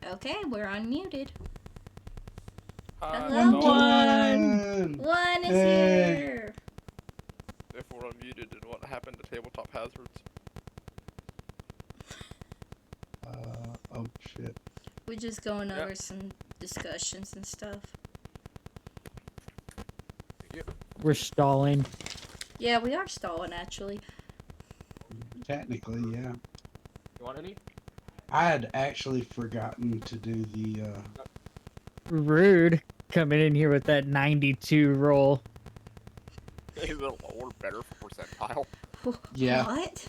Okay, we're unmuted. Hi, Hello? One is Hey. here. if we're unmuted, and what happened to tabletop hazards? Oh shit. We're just going Yeah. over some discussions and stuff. Yep. We're stalling. Yeah, we are stalling actually. Technically, yeah. You want any? I had actually forgotten to do the Rude coming in here with that 92 roll. Is it lower better for percentile? Yeah. What?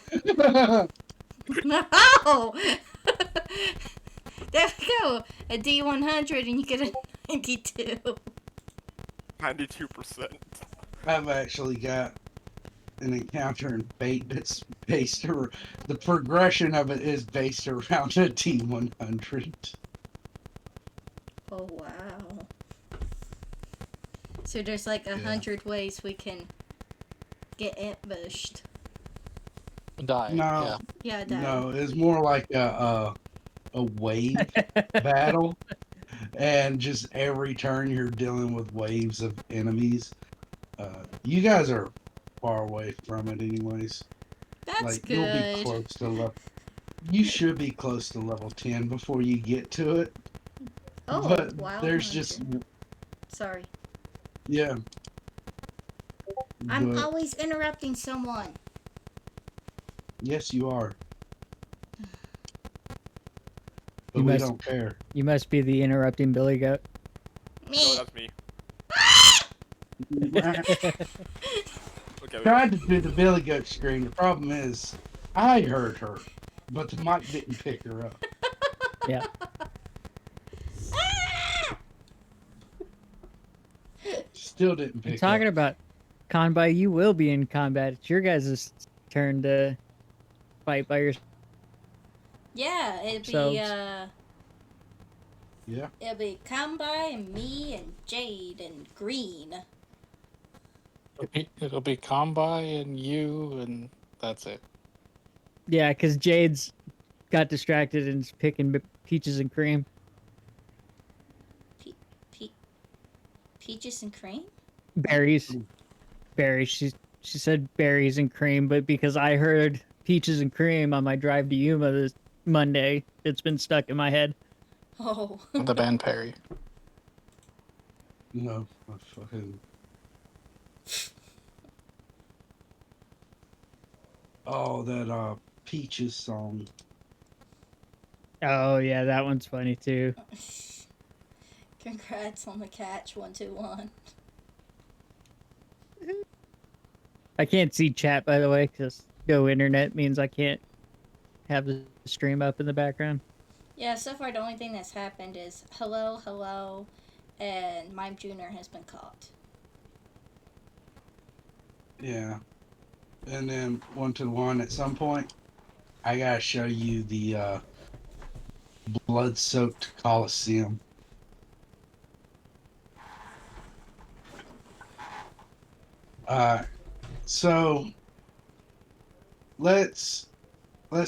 No! There we go. A D100 and you get a 92. 92%. I've actually got an encounter in Fate that's based around the progression of it is based around a T100. Oh, wow. So there's like 100 ways we can get ambushed. Die. No, Yeah, that. no, it's more like a wave battle, and just every turn you're dealing with waves of enemies. You guys are far away from it, anyways. That's Like good. you'll be close to level. You should be close to level 10 before you get to it. Oh, But wow. there's just Sorry. yeah. I'm But always interrupting someone. yes, you are. But You we must- don't care. You must be the interrupting Billy Goat. Me. No, that's me. Okay. Tried to do the Billy Goat screen. The problem is, I heard her, but the mic didn't pick her up. Yeah. Still didn't I'm pick talking up. about Conby, you will be in combat. It's your guys' turn to fight by yourself. Yeah, it'll be Yeah. it'll be Kambai and me and Jade and Green. It'll be Combi and you, and that's it. Yeah, because Jade's got distracted and is picking peaches and cream. Peaches and cream? Berries. Berries. She said berries and cream, but because I heard peaches and cream on my drive to Yuma this Monday, it's been stuck in my head. Oh. The band Perry. No, I fucking. Oh, that Peaches song. Oh yeah, that one's funny too. Congrats on the catch, 121. I can't see chat by the way, because no internet means I can't have the stream up in the background. Yeah, so far the only thing that's happened is hello, hello, and Mime Jr. has been caught. Yeah. And then 121 at some point, I gotta show you the blood-soaked Coliseum. So let's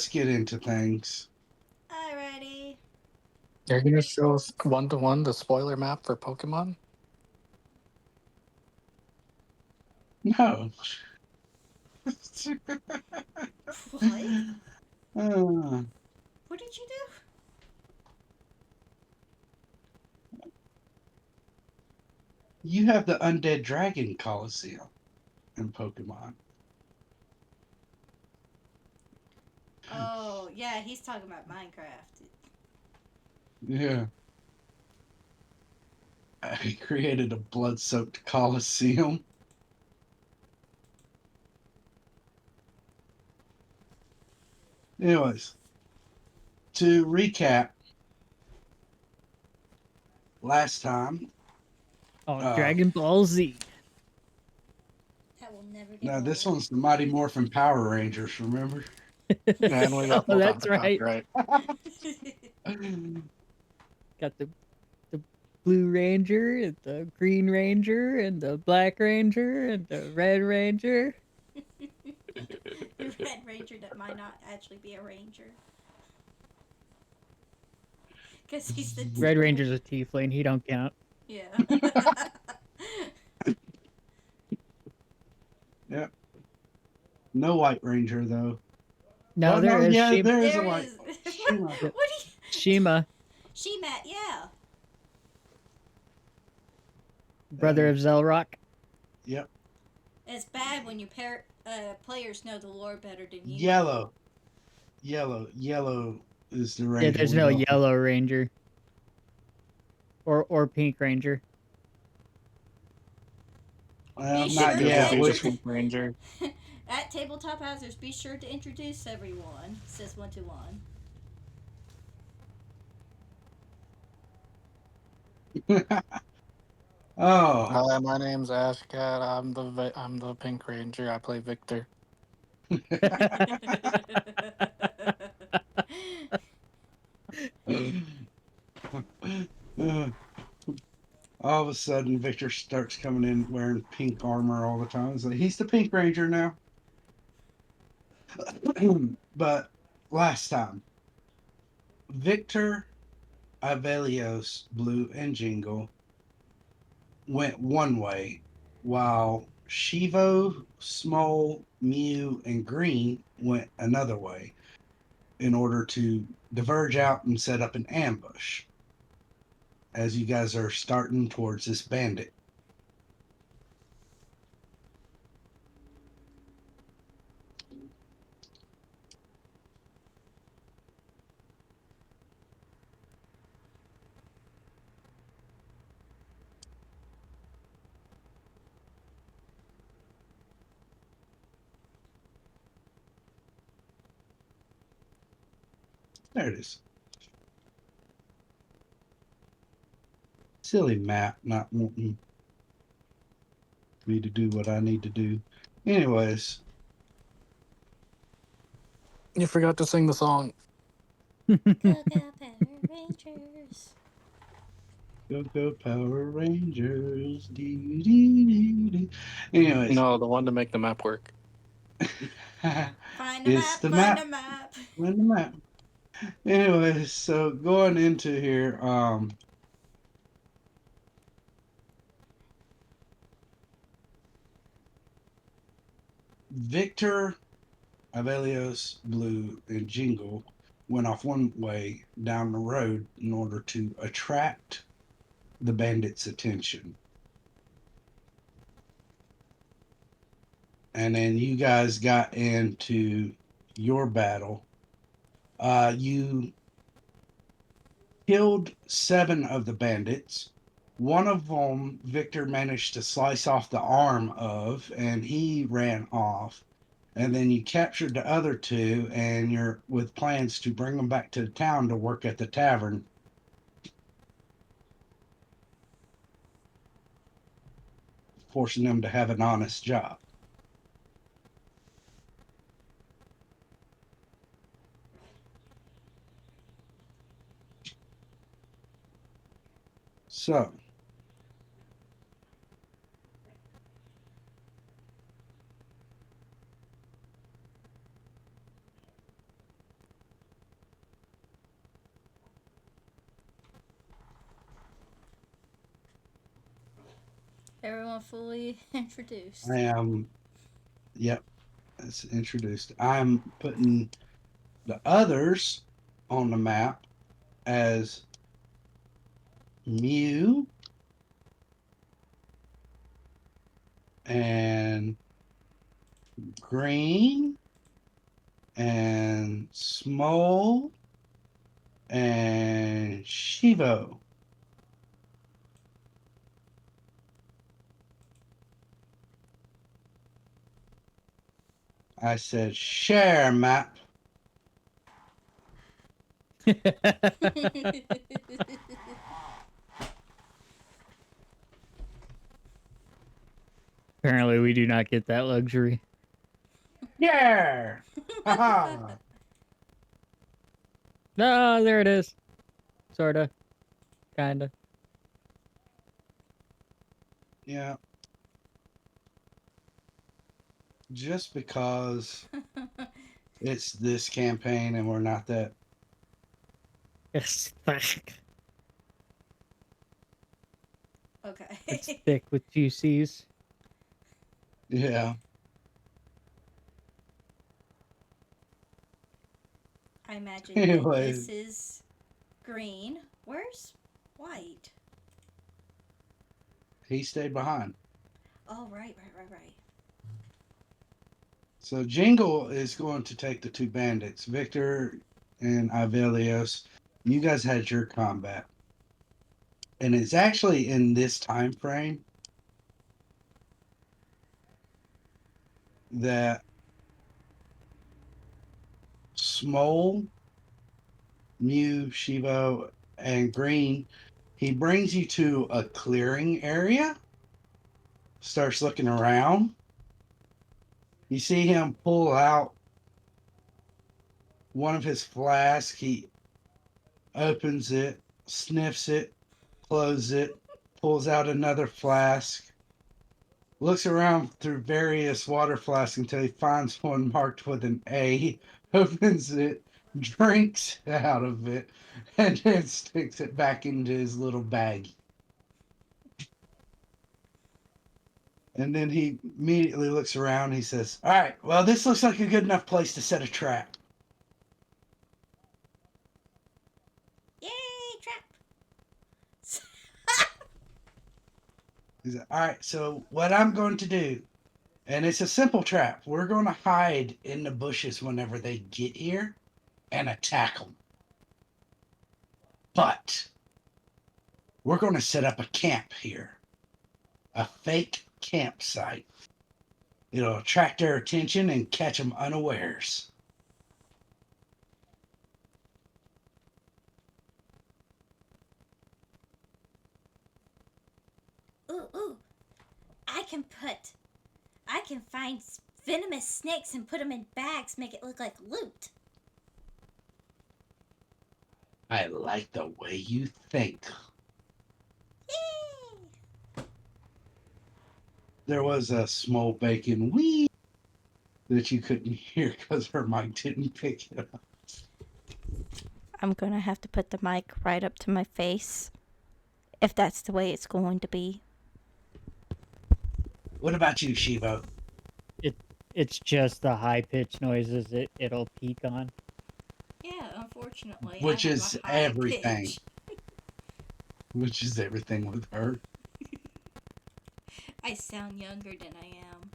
get into things. Alrighty. You're gonna show us 1-to-1 the spoiler map for Pokemon? No. What? Uh, What did you do? you have the Undead Dragon Coliseum in Pokemon. Oh, yeah, he's talking about Minecraft. Yeah. I created a blood-soaked Coliseum. Anyways, to recap, last time. Oh, Dragon Ball Z. That will never get Now old. this one's the Mighty Morphin Power Rangers. Remember? And we got Oh, that's right. Right. Got the Blue Ranger and the Green Ranger and the Black Ranger and the Red Ranger. The Red Ranger that might not actually be a ranger. Because he's the Red Ranger's a tiefling. He don't count. Yeah. Yep. No White Ranger though. No, Well, there no, is yeah, Shima. there is a There White. is. Shima. What do you? Shima, She-Mat, yeah. brother of Zelrock. Yep. It's bad when your players know the lore better than you do. Yellow. Yellow is the Yeah, ranger. there's we no go for. Yellow Ranger or Pink Ranger. Be Not sure Victor to will yet. be the Which introduce Pink Ranger. at Tabletop Hazards. Be sure to introduce everyone. Says 121. oh, Hi, my name's Ashcat. I'm the Pink Ranger. I play Victor. all of a sudden, Victor starts coming in wearing pink armor all the time. So he's the Pink Ranger now. But last time, Victor, Avelios, Blue, and Jingle went one way, while Shivo, Small, Mew, and Green went another way in order to diverge out and set up an ambush as you guys are starting towards this bandit. There it is. Silly map not wanting me to do what I need to do. Anyways, You forgot to sing the song. Go go Power Rangers. go Power Rangers. Dee, dee, dee, dee. Anyways, No, the one to make the map work. Find the it's map. the Find map. the map. Find the map. Anyways, so going into here, Victor, Avelios, Blue, and Jingle went off one way down the road in order to attract the bandits' attention. And then you guys got into your battle. You killed 7 of the bandits. One of them, Victor managed to slice off the arm of, and he ran off. And then you captured the other 2, and you're with plans to bring them back to town to work at the tavern, forcing them to have an honest job. So, Everyone fully introduced. I am, yep, it's introduced. I'm putting the others on the map as Mew and Green and Small and Shivo. I said share map. Apparently, we do not get that luxury. Yeah. Haha. No, there it is. Sorta. Kinda. Yeah. Just because it's this campaign and we're not that Yes. Okay. It's thick with two C's. Yeah. I imagine that Anyway, this is green. Where's white? he stayed behind. Oh, right. So Jingle is going to take the two bandits, Victor and Ivelios. You guys had your combat, and it's actually in this time frame that Smole, Mew, Shivo, and Green, he brings you to a clearing area, starts looking around. You see him pull out one of his flasks. He opens it, sniffs it, closes it, pulls out another flask, looks around through various water flasks until he finds one marked with an A, opens it, drinks out of it, and then sticks it back into his little bag. And then he immediately looks around. He says, "All right, well, this looks like a good enough place to set a trap." Yay, trap! He said, "All right, so what I'm going to do, and it's a simple trap. We're going to hide in the bushes whenever they get here and attack them. But we're going to set up a camp here, a fake campsite. It'll attract their attention and catch them unawares." Ooh. I can find venomous snakes and put them in bags, make it look like loot. I like the way you think. Yay! There was a small bacon wee that you couldn't hear because her mic didn't pick it up. I'm gonna have to put the mic right up to my face, if that's the way it's going to be. What about you, Shivo? It's just the high pitched noises it'll peak on. Yeah, unfortunately. Which I have is a high everything. pitch. Which is everything with her. I sound younger than I am,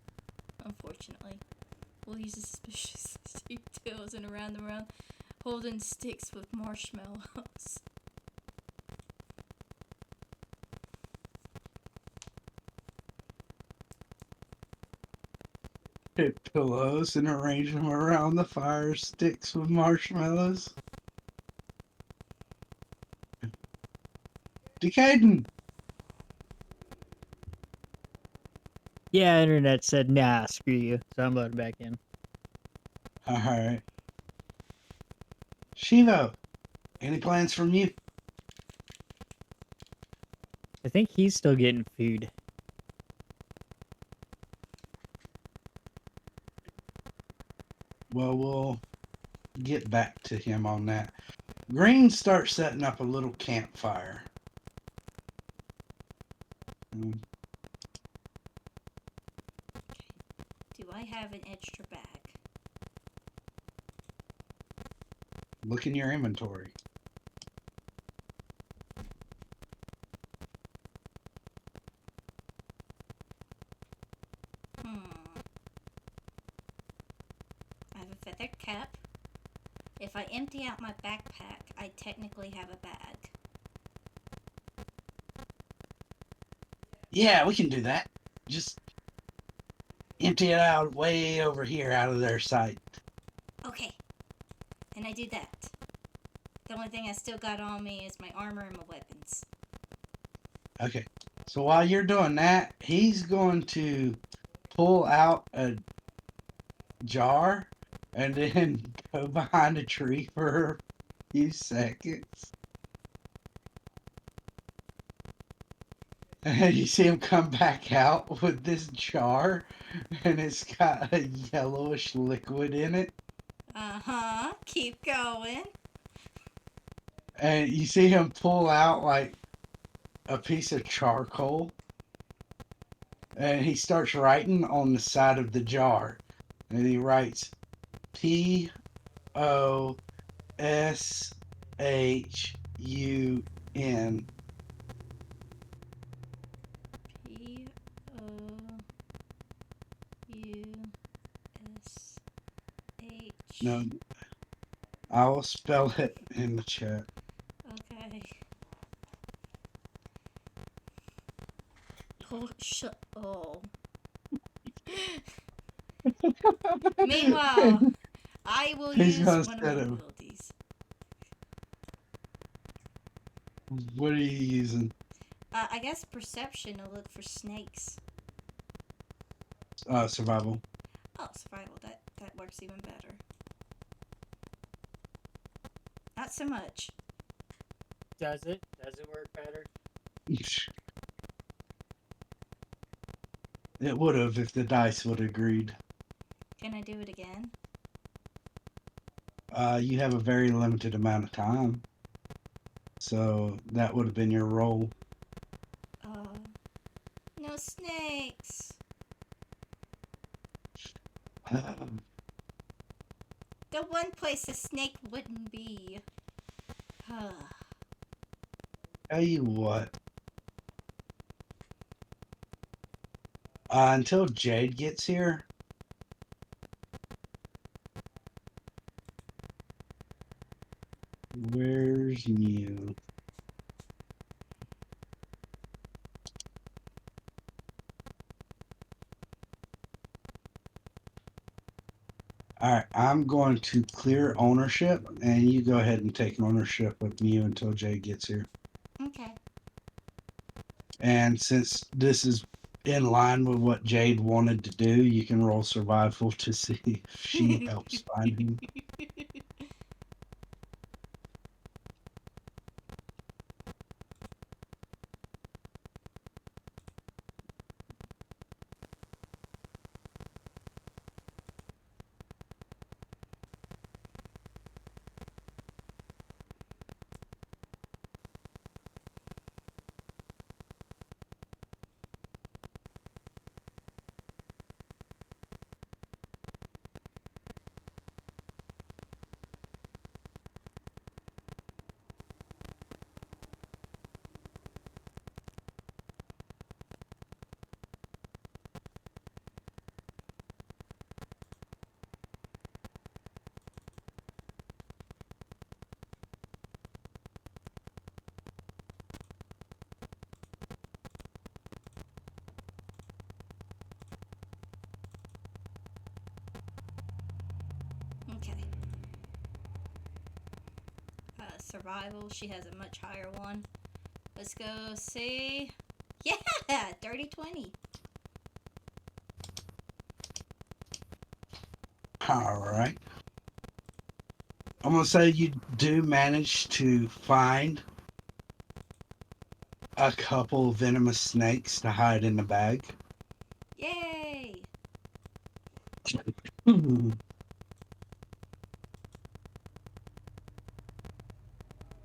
unfortunately. We'll use a suspicious tails and around, holding sticks with marshmallows. Hit pillows and arrange them around the fire, sticks with marshmallows. Decaden! Yeah, internet said nah, screw you. So I'm loading back in. Alright. Shivo, any plans from you? I think he's still getting food. Well, we'll get back to him on that. Green starts setting up a little campfire. Do I have an extra bag? Look in your inventory. I have a feathered cap. If I empty out my backpack, I technically have a bag. Yeah, we can do that. Just empty it out way over here out of their sight. Okay. And I do that. The only thing I still got on me is my armor and my weapons. Okay. So while you're doing that, he's going to pull out a jar and then go behind a tree for a few seconds. And you see him come back out with this jar, and it's got a yellowish liquid in it. Uh-huh. Keep going. And you see him pull out like a piece of charcoal, and he starts writing on the side of the jar, and he writes POSHUN. POUSH. No, I will spell it in the chat. Okay. Oh. Meanwhile, I will He's use gonna one of set my it. abilities. What are you using? I guess perception to look for snakes. Survival. Oh, survival. That works even better. Not so much. Does it? Does it work better? It would have if the dice would have agreed. Can I do it again? You have a very limited amount of time. So that would have been your roll. No snakes. The one place a snake wouldn't be. Tell you what. Until Jade gets here. Where's you? Alright, I'm going to clear ownership, and you go ahead and take ownership of Mew until Jade gets here. Okay. And since this is in line with what Jade wanted to do, you can roll survival to see if she helps find him. Okay. Survival. She has a much higher one. Let's go see. Yeah! Dirty 20. Alright. I'm going to say you do manage to find a couple venomous snakes to hide in the bag. Yay!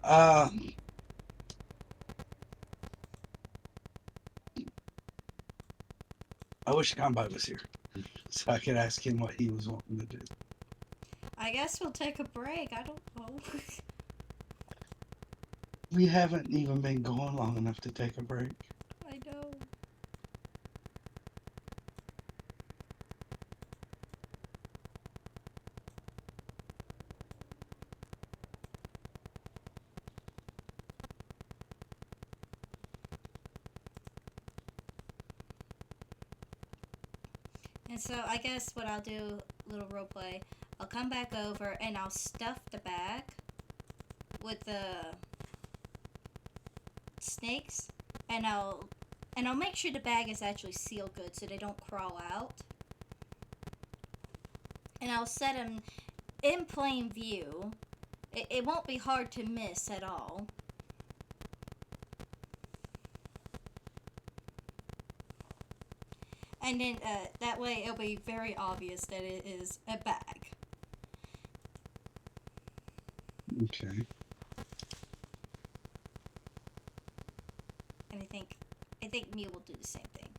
Uh, I wish Combat was here so I could ask him what he was wanting to do. I guess we'll take a break. I don't know. We haven't even been going long enough to take a break. I know. And so I guess what I'll do, little role play, I'll come back over and I'll stuff the bag with the snakes, and I'll make sure the bag is actually sealed good so they don't crawl out. And I'll set them in plain view. It won't be hard to miss at all. And then that way it'll be very obvious that it is a bag. Okay. And I think Mew will do the same thing.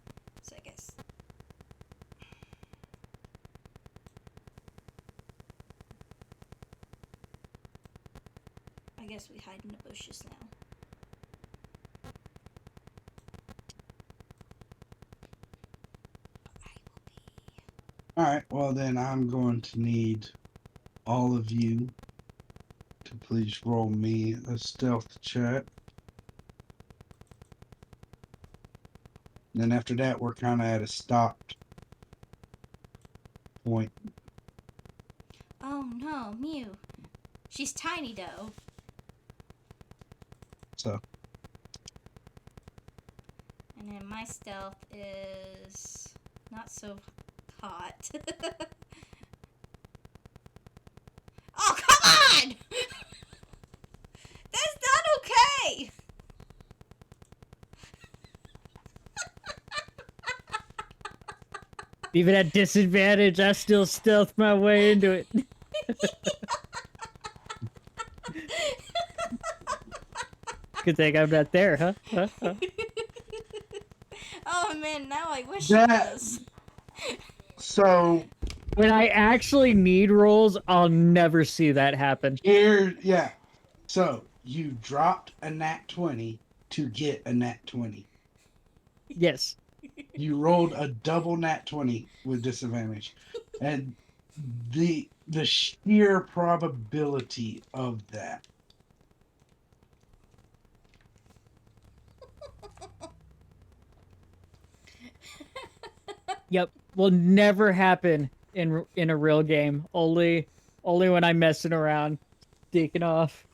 So I guess we hide in the bushes now. Alright, well then I'm going to need all of you to please roll me a stealth check. Then after that, we're kind of at a stopped point. Oh no, Mew. She's tiny though. So, And then my stealth is not so hot. Oh, come on! That's not okay! Even at disadvantage, I still stealth my way into it. Good thing I'm not there, huh? Oh man, now I wish That- I was. so When I actually need rolls, I'll never see that happen. here, yeah. So you dropped a nat 20 to get a nat 20. Yes. You rolled a double nat 20 with disadvantage. And the sheer probability of that. Yep. Will never happen in a real game. Only when I'm messing around, sneaking off.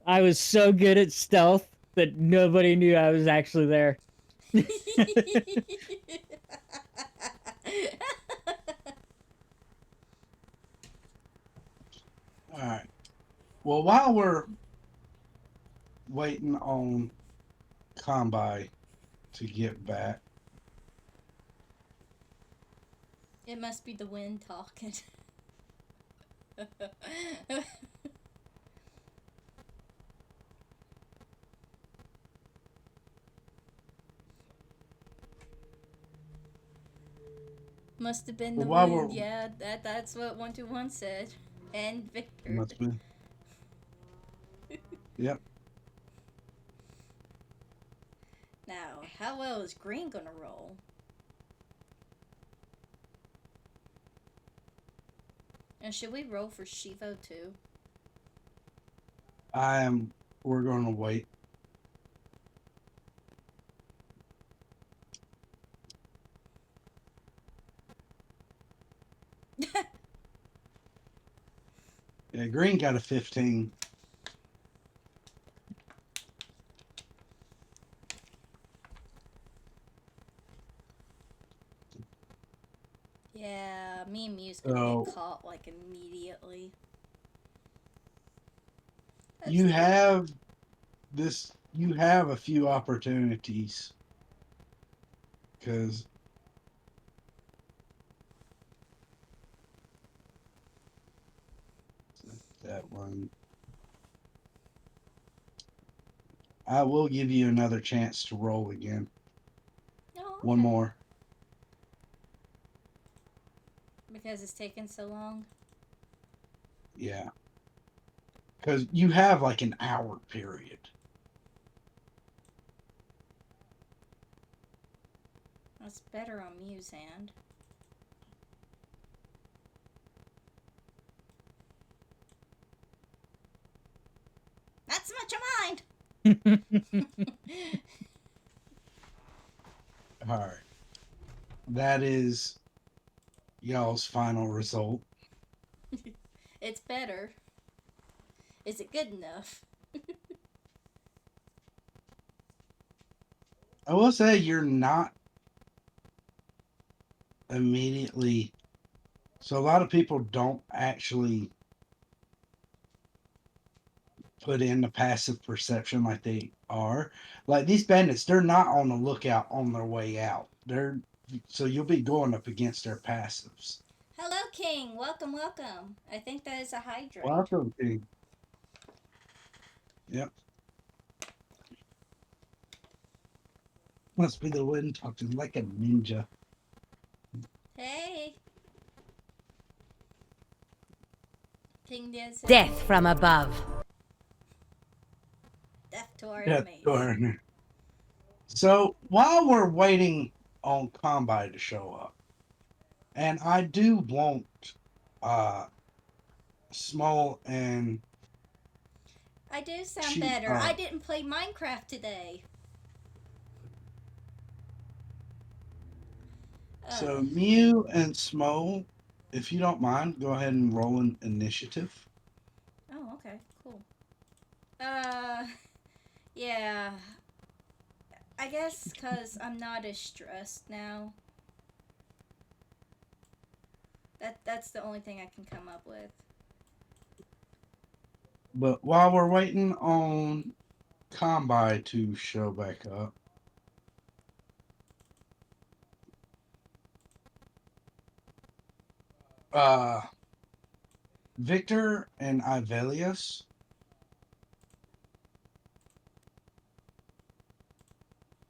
I was so good at stealth that nobody knew I was actually there. All right. Well, while we're waiting on Combi to get back, It must be the wind talking. Must have been the Well, while wind. we're- Yeah, that's what 121 said. And Victor. must be. Yep. Now, how well is Green gonna roll? And should we roll for Shivo too? We're going to wait. Yeah, Green got a 15. Yeah, me and Mew's gonna So- get caught like immediately. You That's- have this. You have a few opportunities because that one. I will give you another chance to roll again. Oh, One okay. more. Because it's taken so long. Yeah. Because you have like an hour period. That's better on Mew's hand. Not so much of mine! All right. That is y'all's final result. It's better. Is it good enough? I will say you're not immediately. So a lot of people don't actually put in the passive perception like they are. Like these bandits, they're not on the lookout on their way out. So you'll be going up against their passives. Hello, King, welcome, welcome. I think that is a hydrant. Welcome, King. Yep. Must be the wind talking like a ninja. Hey. King did say Death from above. death to our Yeah, enemies. darn. So while we're waiting on Combine to show up, and I do want Small and I do sound She- better. I didn't play Minecraft today. so Mew and Smo, if you don't mind, go ahead and roll an initiative. Oh, okay, cool. Yeah. I guess because I'm not as stressed now. That's the only thing I can come up with. But while we're waiting on Combine to show back up, Victor and Ivelius,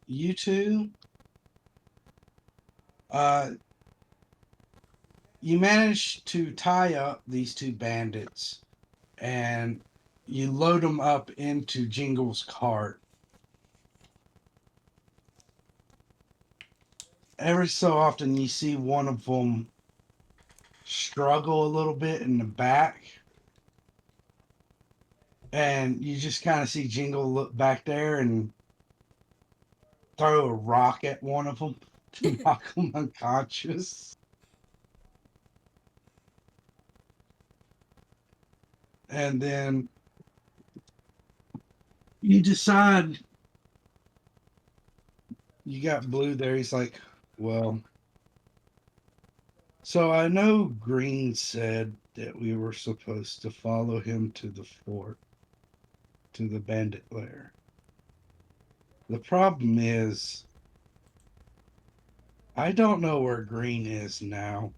you two, you managed to tie up these two bandits and you load them up into Jingle's cart. Every so often you see one of them struggle a little bit in the back. And you just kind of see Jingle look back there and throw a rock at one of them to knock them unconscious. And then you decide you got Blue there. He's like, well, so I know Green said that we were supposed to follow him to the fort, to the bandit lair. The problem is, I don't know where Green is now.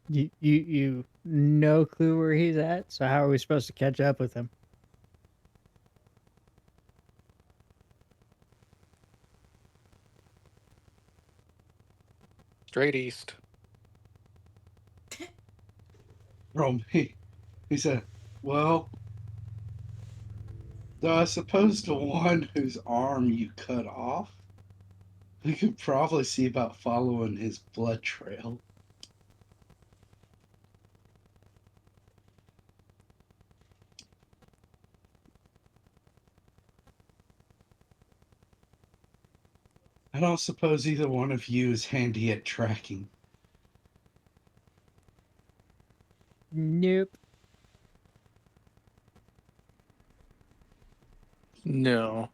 You no clue where he's at. So how are we supposed to catch up with him? Straight east. He said, well, though I suppose the one whose arm you cut off, we could probably see about following his blood trail. I don't suppose either one of you is handy at tracking. Nope. No.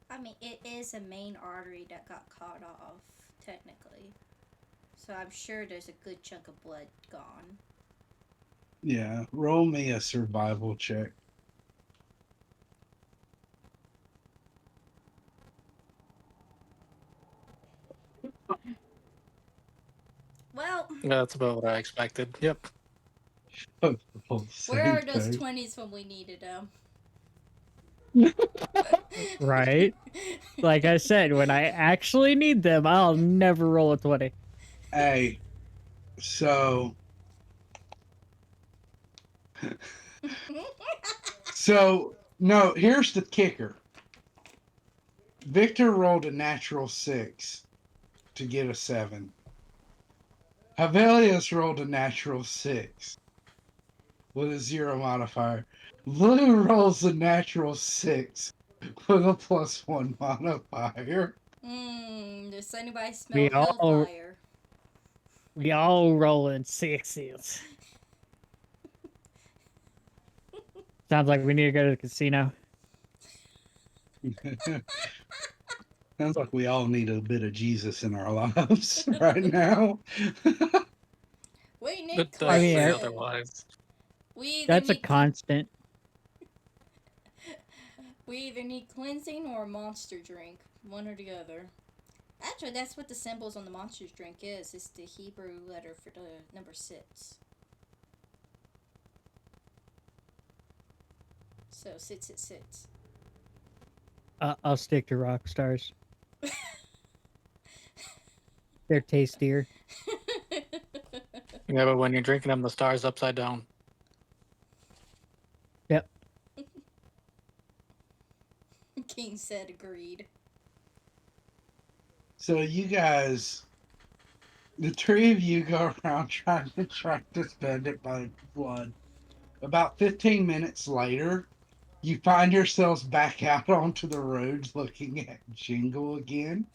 I mean, it is a main artery that got cut off, technically. So I'm sure there's a good chunk of blood gone. Yeah, roll me a survival check. Well, That's about what I expected. Yep. where are those 20s when we needed them? Right? Like I said, when I actually need them, I'll never roll a 20. Hey, so no, here's the kicker. Victor rolled a natural 6 to get a 7. Havelius rolled a natural 6 with a 0 modifier. Blue rolls a natural 6 with a +1 modifier. Does anybody smell We all- hellfire? We all rolling 6s. Sounds like we need to go to the casino. Sounds like we all need a bit of Jesus in our lives right now. We need But I mean, say cleansing. otherwise. We either That's a need constant. We either need cleansing or a monster drink. One or the other. Actually, that's what the symbols on the monster's drink is. It's the Hebrew letter for the number 6. So, 666. I'll stick to rock stars. They're tastier. Yeah, but when you're drinking them, the star's upside down. Yep. King said agreed. So you guys, the three of you go around trying to track this bandit by blood. About 15 minutes later, you find yourselves back out onto the roads looking at Jingle again.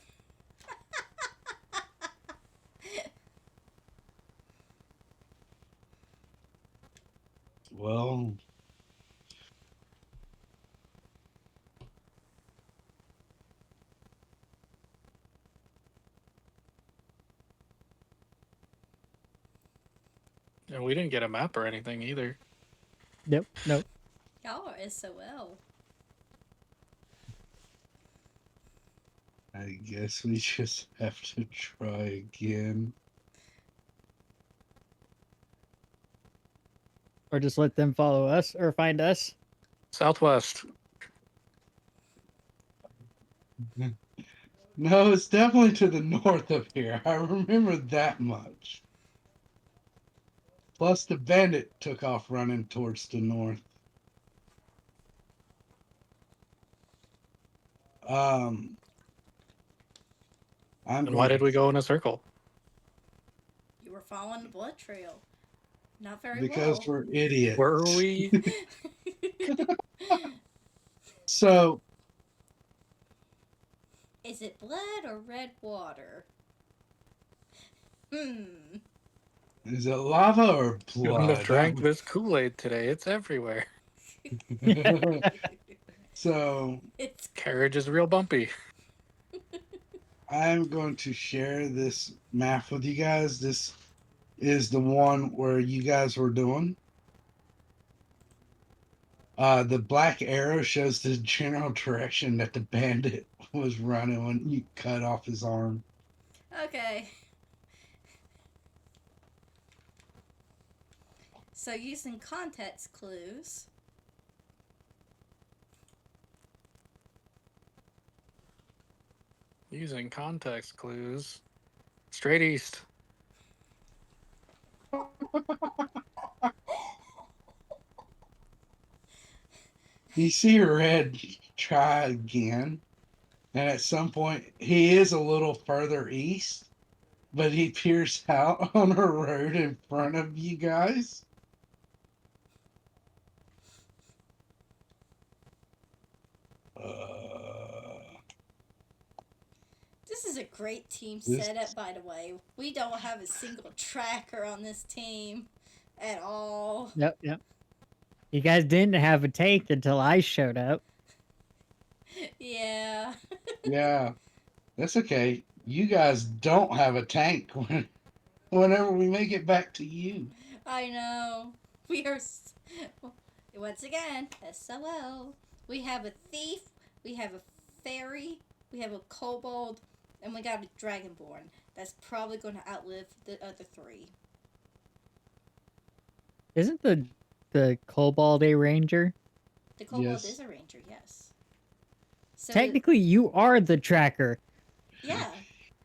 Well, And we didn't get a map or anything either. Nope. Y'all are SOL. I guess we just have to try again. Or just let them follow us or find us. Southwest. No, it's definitely to the north of here. I remember that much. Plus, the bandit took off running towards the north. I'm And going why did we go in a circle? You were following the blood trail. Not very because well. we're idiots. Were we? So Is it blood or red water? is it lava or Shouldn't have blood? drank this Kool-Aid today. It's everywhere. So It's Carriage is real bumpy. I'm going to share this map with you guys. This is the one where you guys were doing. The black arrow shows the general direction that the bandit was running when you cut off his arm. okay. So using context clues. Using context clues. Straight east. You see Red try again, and at some point he is a little further east, but he peers out on a road in front of you guys. This is a great team This- setup, by the way. We don't have a single tracker on this team at all. Yep. You guys didn't have a tank until I showed up. Yeah. Yeah, that's okay. You guys don't have a tank whenever we make it back to you. I know. We are. Once again, SOL. We have a thief, we have a fairy, we have a kobold, and we got a dragonborn. That's probably going to outlive the other 3. Isn't the kobold a ranger? The kobold Yes. is a ranger, yes. So Technically, you are the tracker. yeah.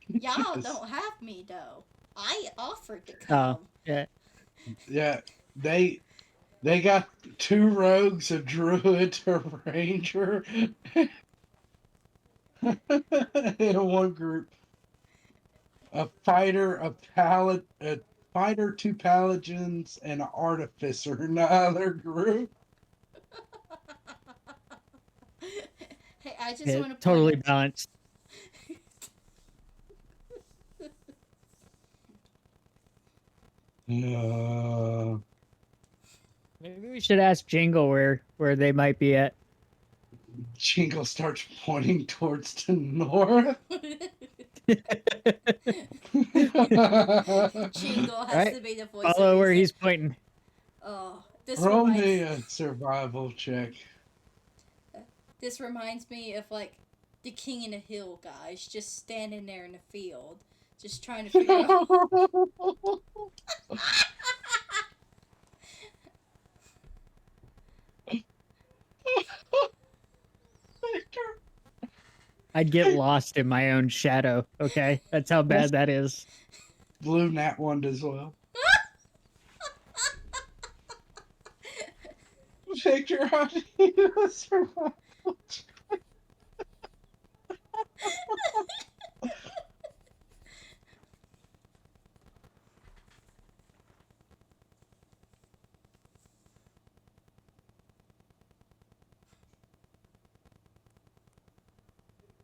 Y'all Yes. don't have me, though. I offered to Oh, come. yeah. Yeah, they got 2 rogues, a druid, a ranger, in one group. A fighter, a fighter, 2 paladins, and an artificer in the other group. Hey, I just Yeah, want to totally point balanced. Uh, Maybe we should ask Jingle where they might be at. Jingle starts pointing towards the north. Jingle has Right. to be the voice Follow of where reason. he's pointing. Oh, this Roll reminds me a survival check. This reminds me of like the King in the Hill guys just standing there in the field, just trying to figure out. I'd get lost in my own shadow. Okay, that's how bad that is. Blue Nat one as well. Victor, how do you survive?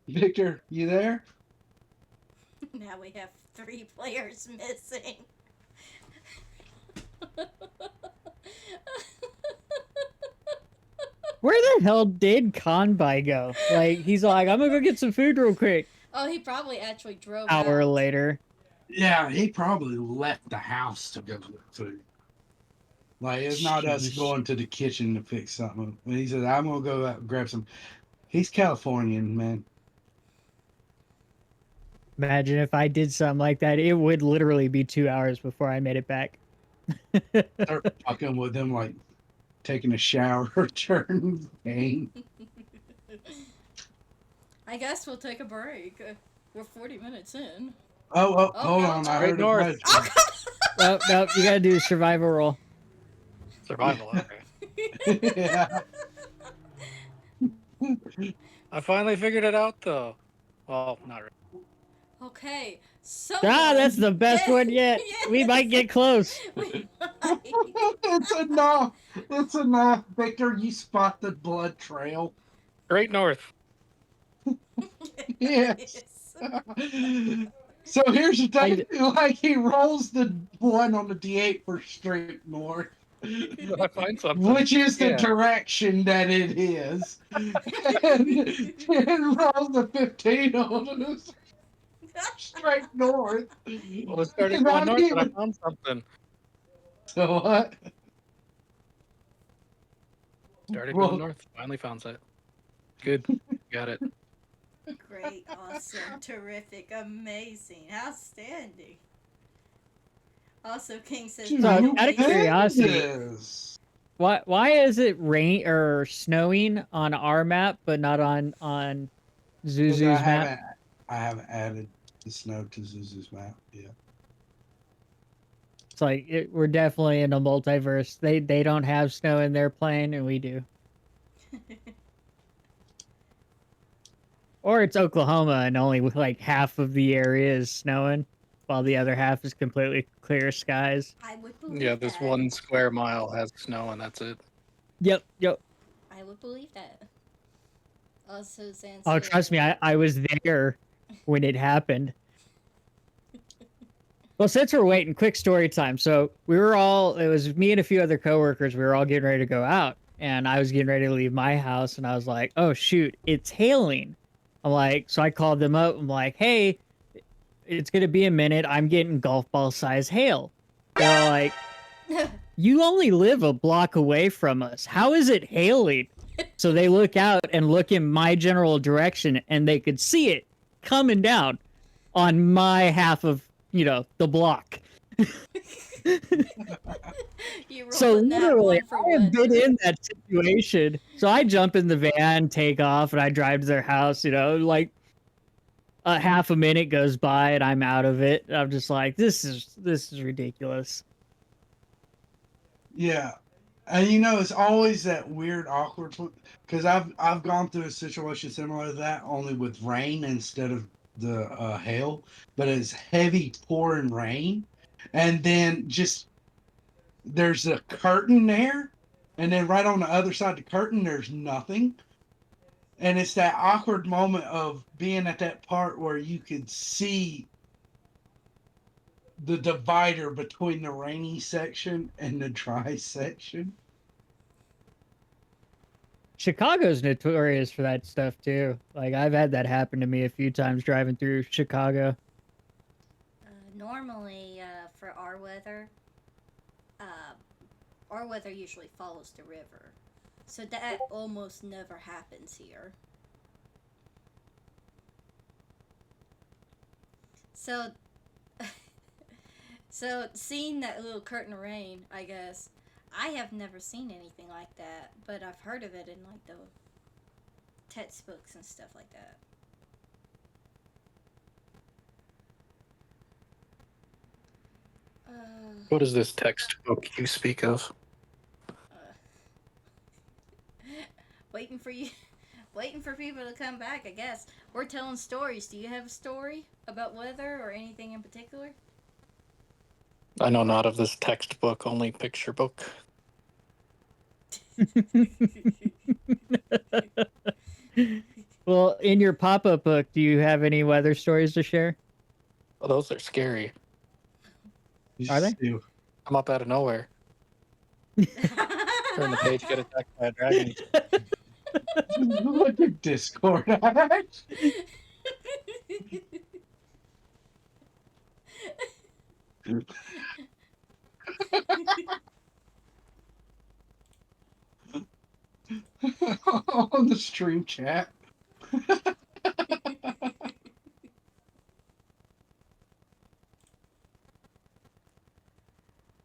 Victor, you there? Now we have 3 players missing. Where the hell did Conby go? Like, he's like, I'm gonna go get some food real quick. Oh, he probably actually drove Hour out. later. Yeah, he probably left the house to go get food. Like, it's not us Sheesh. going to the kitchen to fix something. And he said, I'm going to go out and grab some. He's Californian, man. Imagine if I did something like that. It would literally be 2 hours before I made it back. Start fucking with him, like taking a shower, turn pain. I guess we'll take a break. We're 40 minutes in. Oh, Oh, hold no, on. no. I Right heard a north. question. Oh, come Oh, no, you gotta do a survival roll. Survival. Okay. Yeah. I finally figured it out though. Well, not really. Okay, so That's the best one yet. We might get close. We might. It's enough. It's enough. Victor, you spot the blood trail. Great North. Yes. So here's the thing, like he rolls the one on the D8 for straight north, Did I find something? which is the Yeah. direction that it is, and rolls the 15 on us straight north. Well, it started And going I'm north and I even, found something. so what? Started Well, going north. Finally found it. Good. Got it. Great, awesome, terrific, amazing, outstanding. Also, King says, So, by the out of way, curiosity, goodness. why is it rain or snowing on our map but not on 'Cause Zuzu's map? I haven't added the snow to Zuzu's map yet. It's like we're definitely in a multiverse. They don't have snow in their plane, and we do. Or it's Oklahoma, and only with like half of the area is snowing, while the other half is completely clear skies. I would believe Yeah, this that. 1 square mile has snow and that's it. Yep. I would believe that. Also, Zan's Oh, trust me, I was there when it happened. Well, since we're waiting, quick story time. So it was me and a few other coworkers. We were all getting ready to go out, and I was getting ready to leave my house, and I was like, oh, shoot, it's hailing. I'm like, so I called them up. I'm like, hey, it's going to be a minute. I'm getting golf ball size hail. They're like, you only live a block away from us. How is it hailing? So they look out and look in my general direction, and they could see it coming down on my half of, the block. So literally, I have been in that situation. So I jump in the van, take off, and I drive to their house. Like a half a minute goes by, and I'm out of it. I'm just like, this is ridiculous. Yeah, and it's always that weird, awkward because I've gone through a situation similar to that, only with rain instead of the hail, but it's heavy pouring rain, and then just there's a curtain there, and then right on the other side of the curtain there's nothing, and it's that awkward moment of being at that part where you could see the divider between the rainy section and the dry section. Chicago's notorious for that stuff too. Like I've had that happen to me a few times driving through Chicago. Normally, for our weather usually follows the river. So that almost never happens here. So, so seeing that little curtain of rain, I guess, I have never seen anything like that, but I've heard of it in like the textbooks and stuff like that. What is this textbook you speak of? Uh, waiting for you, waiting for people to come back. I guess we're telling stories. Do you have a story about weather or anything in particular? I know not of this textbook, only picture book. Well, in your pop-up book, do you have any weather stories to share? Well, those are scary. Are they? Come up out of nowhere. Turn the page, get attacked by a dragon. Look at Discord. On the stream chat.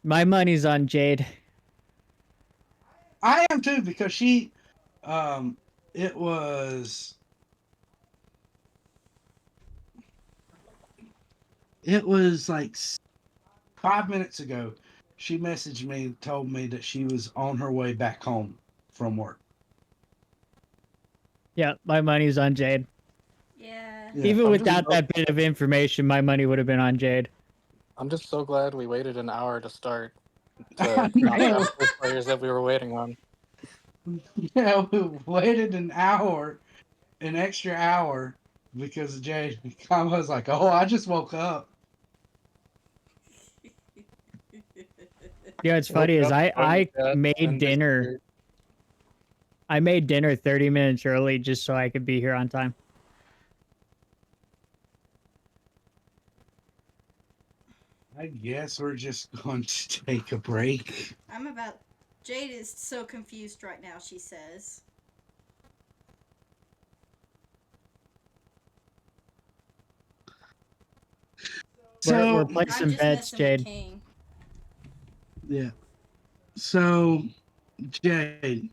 My money's on Jade. I am too, because she it was like 5 minutes ago. She messaged me, told me that she was on her way back home from work. Yeah, my money's on Jade. Yeah. Yeah, Even I'm without just- that bit of information, my money would have been on Jade. I'm just so glad we waited an hour to start I to not know. have those players that we were waiting on. Yeah, we waited an extra hour, because Jay was like, "Oh, I just woke up." You know, what's funny is I And made dinner. disappeared. I made dinner 30 minutes early just so I could be here on time. I guess we're just going to take a break. I'm about. Jade is so confused right now, she says. So we're I'm placing just bets, messing Jade. with King. yeah. So Jade,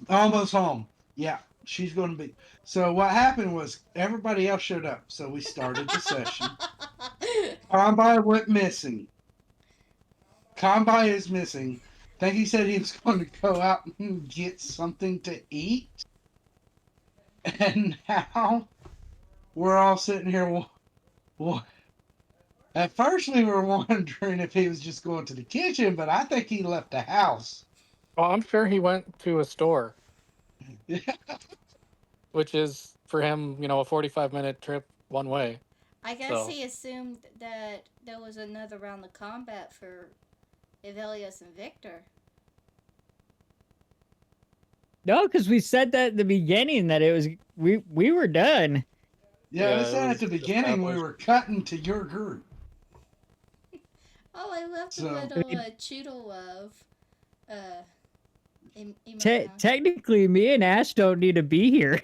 almost home. Yeah, she's going to be. So what happened was everybody else showed up. So we started the session. Combine went missing. Combine is missing. I think he said he was going to go out and get something to eat. And now we're all sitting here. At first, we were wondering if he was just going to the kitchen, but I think he left the house. Well, I'm sure he went to a store, Yeah. which is for him, a 45-minute trip one way. I guess So- he assumed that there was another round of combat for Evelios and Victor. No, because we said that at the beginning that it was we were done. Yeah, Yeah, we it said at was the beginning we established. were cutting to your group. Oh, I love the So- little choodle of Technically, me and Ash don't need to be here.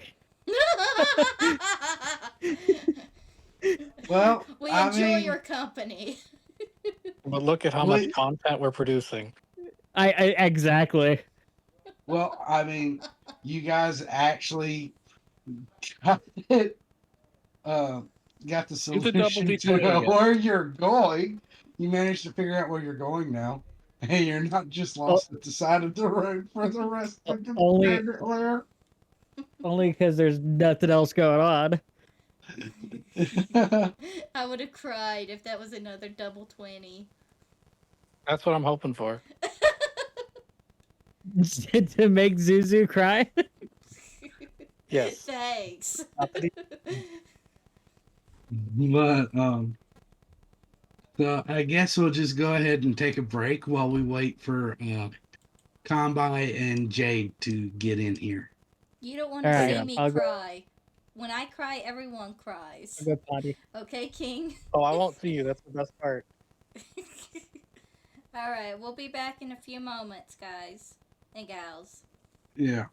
Well, we I enjoy mean, your company. But look at how much content we're producing. I exactly. well, I mean, you guys actually got it. Got the Use a double solution D20 to again. where you're going. You managed to figure out where you're going now, and you're not just lost at the side of the road for the rest of the Only- player. Only because there's nothing else going on. I would have cried if that was another double 20. That's what I'm hoping for. To make Zuzu cry. Yes. Thanks. But so I guess we'll just go ahead and take a break while we wait for Combine and Jade to get in here. You don't want to Alright, see me I'll go- cry. When I cry, everyone cries. Go potty. Okay, King? Oh, I won't see you. That's the best part. Alright, we'll be back in a few moments, guys and gals. Yeah.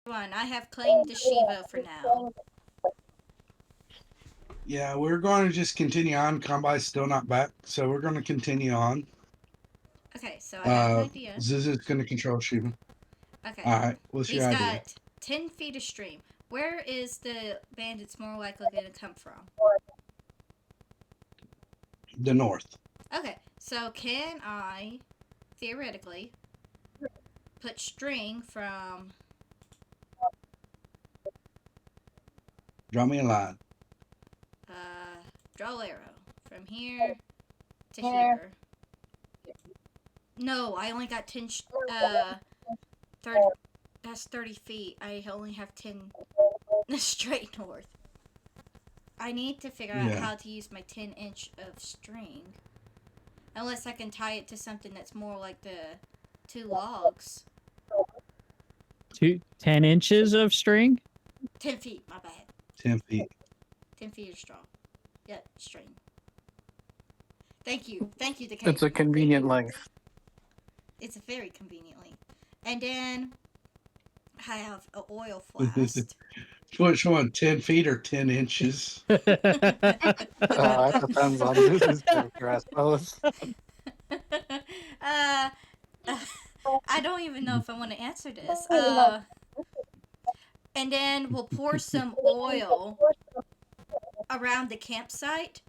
One, I have claimed the Shiva for now. Yeah, we're going to just continue on. Combi's still not back, so we're going to continue on. Okay, so I have an Uh, idea. Zuzu's going to control Shiva. Okay. All right, what's He's your idea? got 10 feet of stream. Where is the bandits more likely going to come from? The north. Okay, so can I, theoretically, put string from... Draw me a line. Draw arrow. From here to here. No, I only got 10... 30... That's 30 feet. I only have 10 straight north. I need to figure out Yeah. how to use my 10-inch of string. Unless I can tie it to something that's more like the 2 logs. 10 inches of string? 10 feet, my bad. 10 feet. 10 feet of straw. Yep, string. Thank you. Thank you, the It's a convenient length. It's a very convenient length. And then I have an oil flask. Which one, 10 feet or 10 inches? It depends on Zuzu's character, I suppose. uh, I don't even know if I want to answer this. And then we'll pour some oil around the campsite.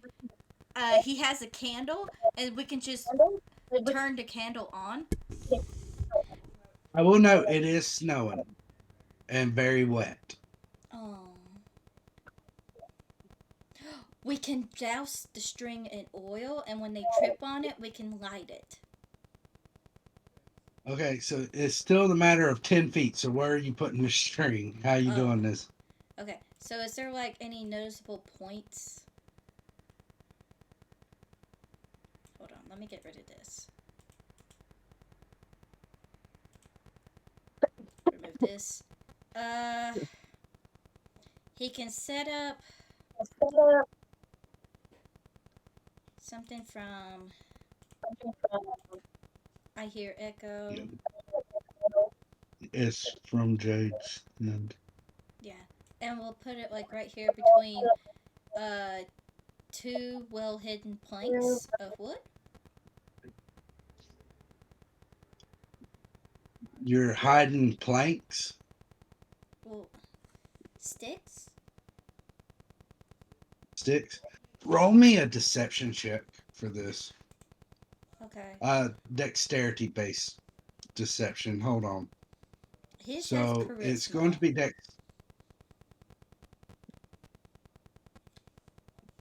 He has a candle, and we can just turn the candle on. I will note it is snowing and very wet. Oh. We can douse the string in oil, and when they trip on it, we can light it. Okay, so it's still the matter of 10 feet. So where are you putting the string? How are you doing this? Okay, so is there like any noticeable points? Hold on, let me get rid of this. Remove this. He can set up something from... I hear echo. It's from Jade's end. Yeah, and we'll put it like right here between 2 well-hidden planks of wood. You're hiding planks? Well, sticks? Sticks? Roll me a deception check for this. Okay. Dexterity based deception. Hold on. His has So charisma. it's going to be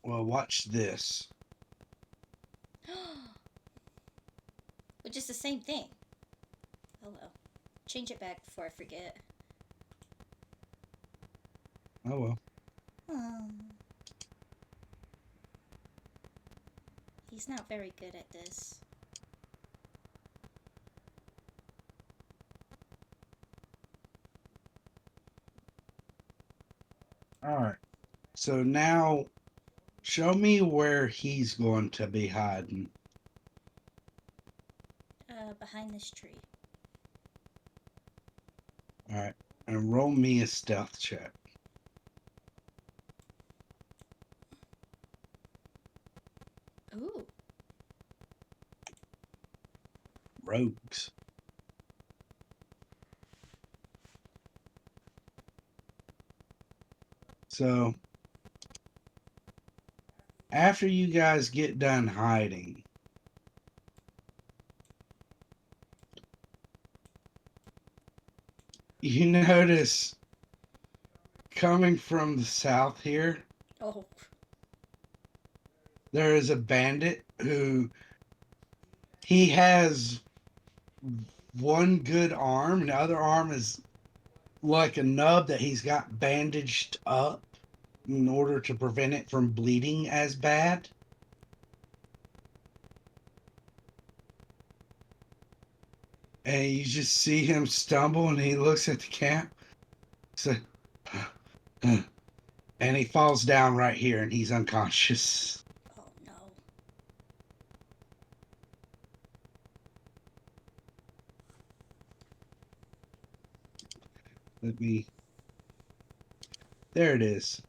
Well, watch this. Which is the same thing. Oh well. Change it back before I forget. Oh well. He's not very good at this. All right. So now, show me where he's going to be hiding. Behind this tree. All right. And roll me a stealth check. Ooh. Rogues. So, after you guys get done hiding, you notice coming from the south here, Oh. there is a bandit who he has one good arm, and the other arm is like a nub that he's got bandaged up in order to prevent it from bleeding as bad. And you just see him stumble, and he looks at the camp. So, and he falls down right here, and he's unconscious. Oh no. Let me. There it is.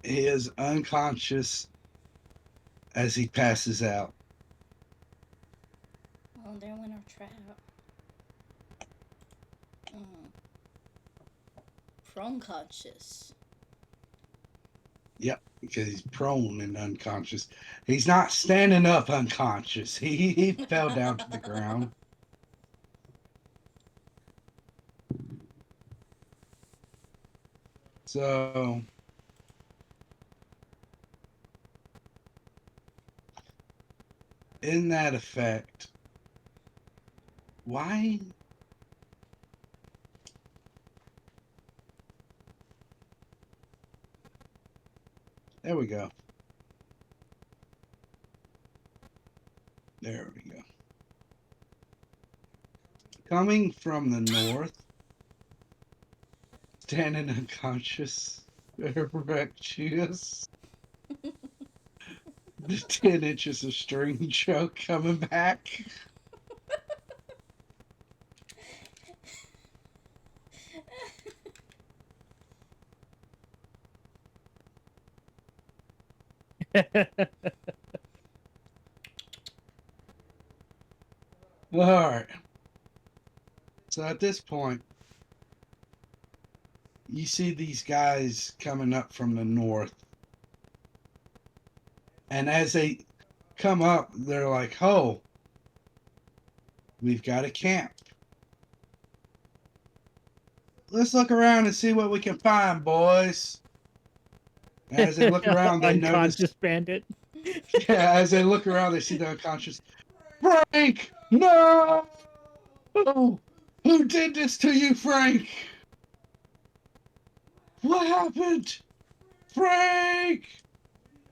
He is unconscious as he passes out. Oh, there went our trap. Prone conscious. Yep, because he's prone and unconscious. He's not standing up unconscious. He fell down to the ground. So in that effect, why? There we go. There we go. Coming from the north, standing unconscious, erectus. The 10 inches of string choke coming back. All right. So at this point, you see these guys coming up from the north. And as they come up, they're like, oh, we've got a camp. Let's look around and see what we can find, boys. As they look around, they notice. Unconscious bandit. Yeah, as they look around, they see the unconscious. Frank! No! Who did this to you, Frank? What happened? Frank!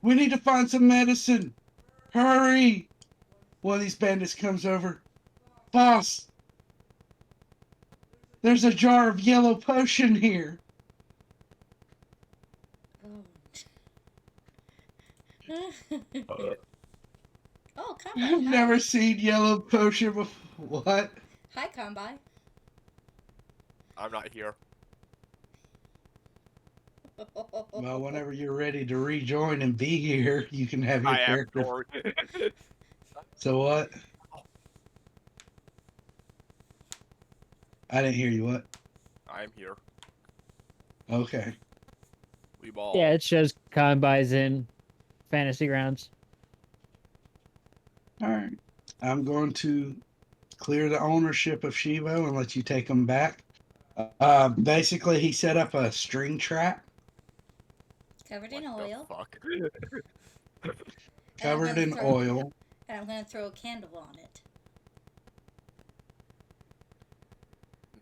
We need to find some medicine. Hurry! One of these bandits comes over. Boss! There's a jar of yellow potion here. Oh, Combine. I've Hi. never seen yellow potion before. What? Hi, Combine. I'm not here. Well, whenever you're ready to rejoin and be here, you can have your I am character. George. So what? I didn't hear you. What? I'm here. Okay. We ball. Yeah, it shows Combines in Fantasy Grounds. All right. I'm going to clear the ownership of Shivo and let you take him back. Basically, he set up a string trap Covered What in the oil. fuck? covered in oil. And I'm going to throw a candle on it.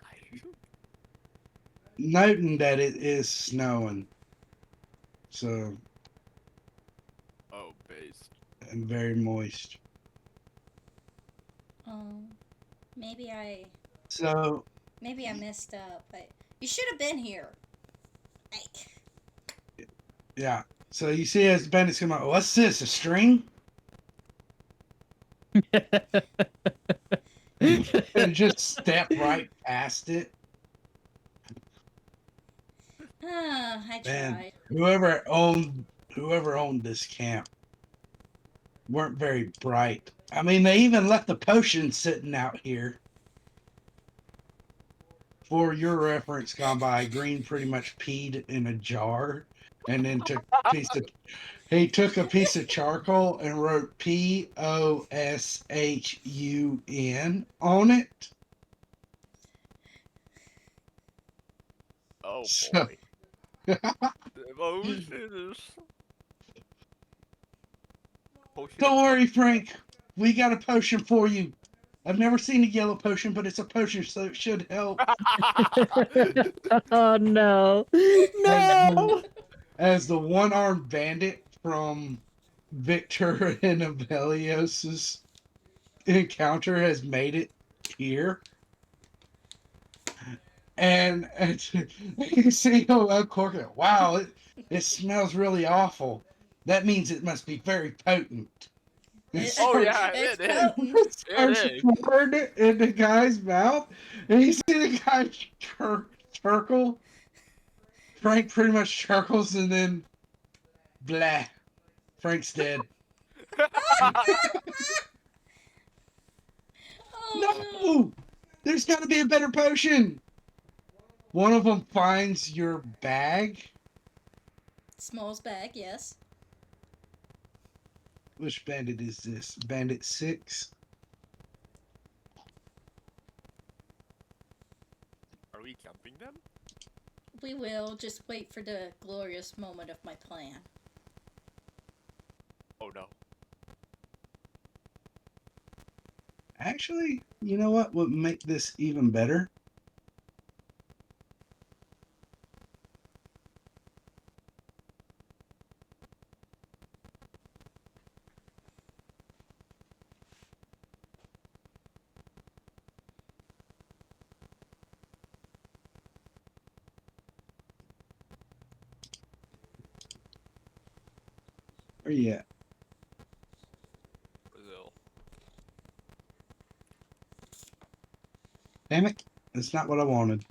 Nice. Noting that it is snowing. So, Oh, based. and very moist. Maybe I So, messed up. You should have been here. yeah. So you see as bandits come out, what's this, a string? And just step right past it. I tried. Man, whoever owned this camp weren't very bright. I mean, they even left the potion sitting out here. For your reference, Combine, Green pretty much peed in a jar and then took a piece of charcoal and wrote POSHUN on it. Oh So- boy. Emotions. Potion Don't of- worry, Frank. We got a potion for you. I've never seen a yellow potion, but it's a potion, so it should help. Oh no. No. As the one-armed bandit from Victor and Abelios's encounter has made it here. and you see him uncork it. Wow, it smells really awful. That means it must be very potent. And It- Oh starts yeah, it's it is. potent. It starts is. pouring it in the guy's mouth, and you see the guy churkle. Frank pretty much churkles, and then blah, Frank's dead. Oh No, there's got to be a better potion. One of them finds your bag. no. Small's bag, yes. Which bandit is this? Bandit 6? Are we jumping them? We will just wait for the glorious moment of my plan. Oh no. Actually, you know what would make this even better? Where you at? Brazil. Damn it. That's not what I wanted.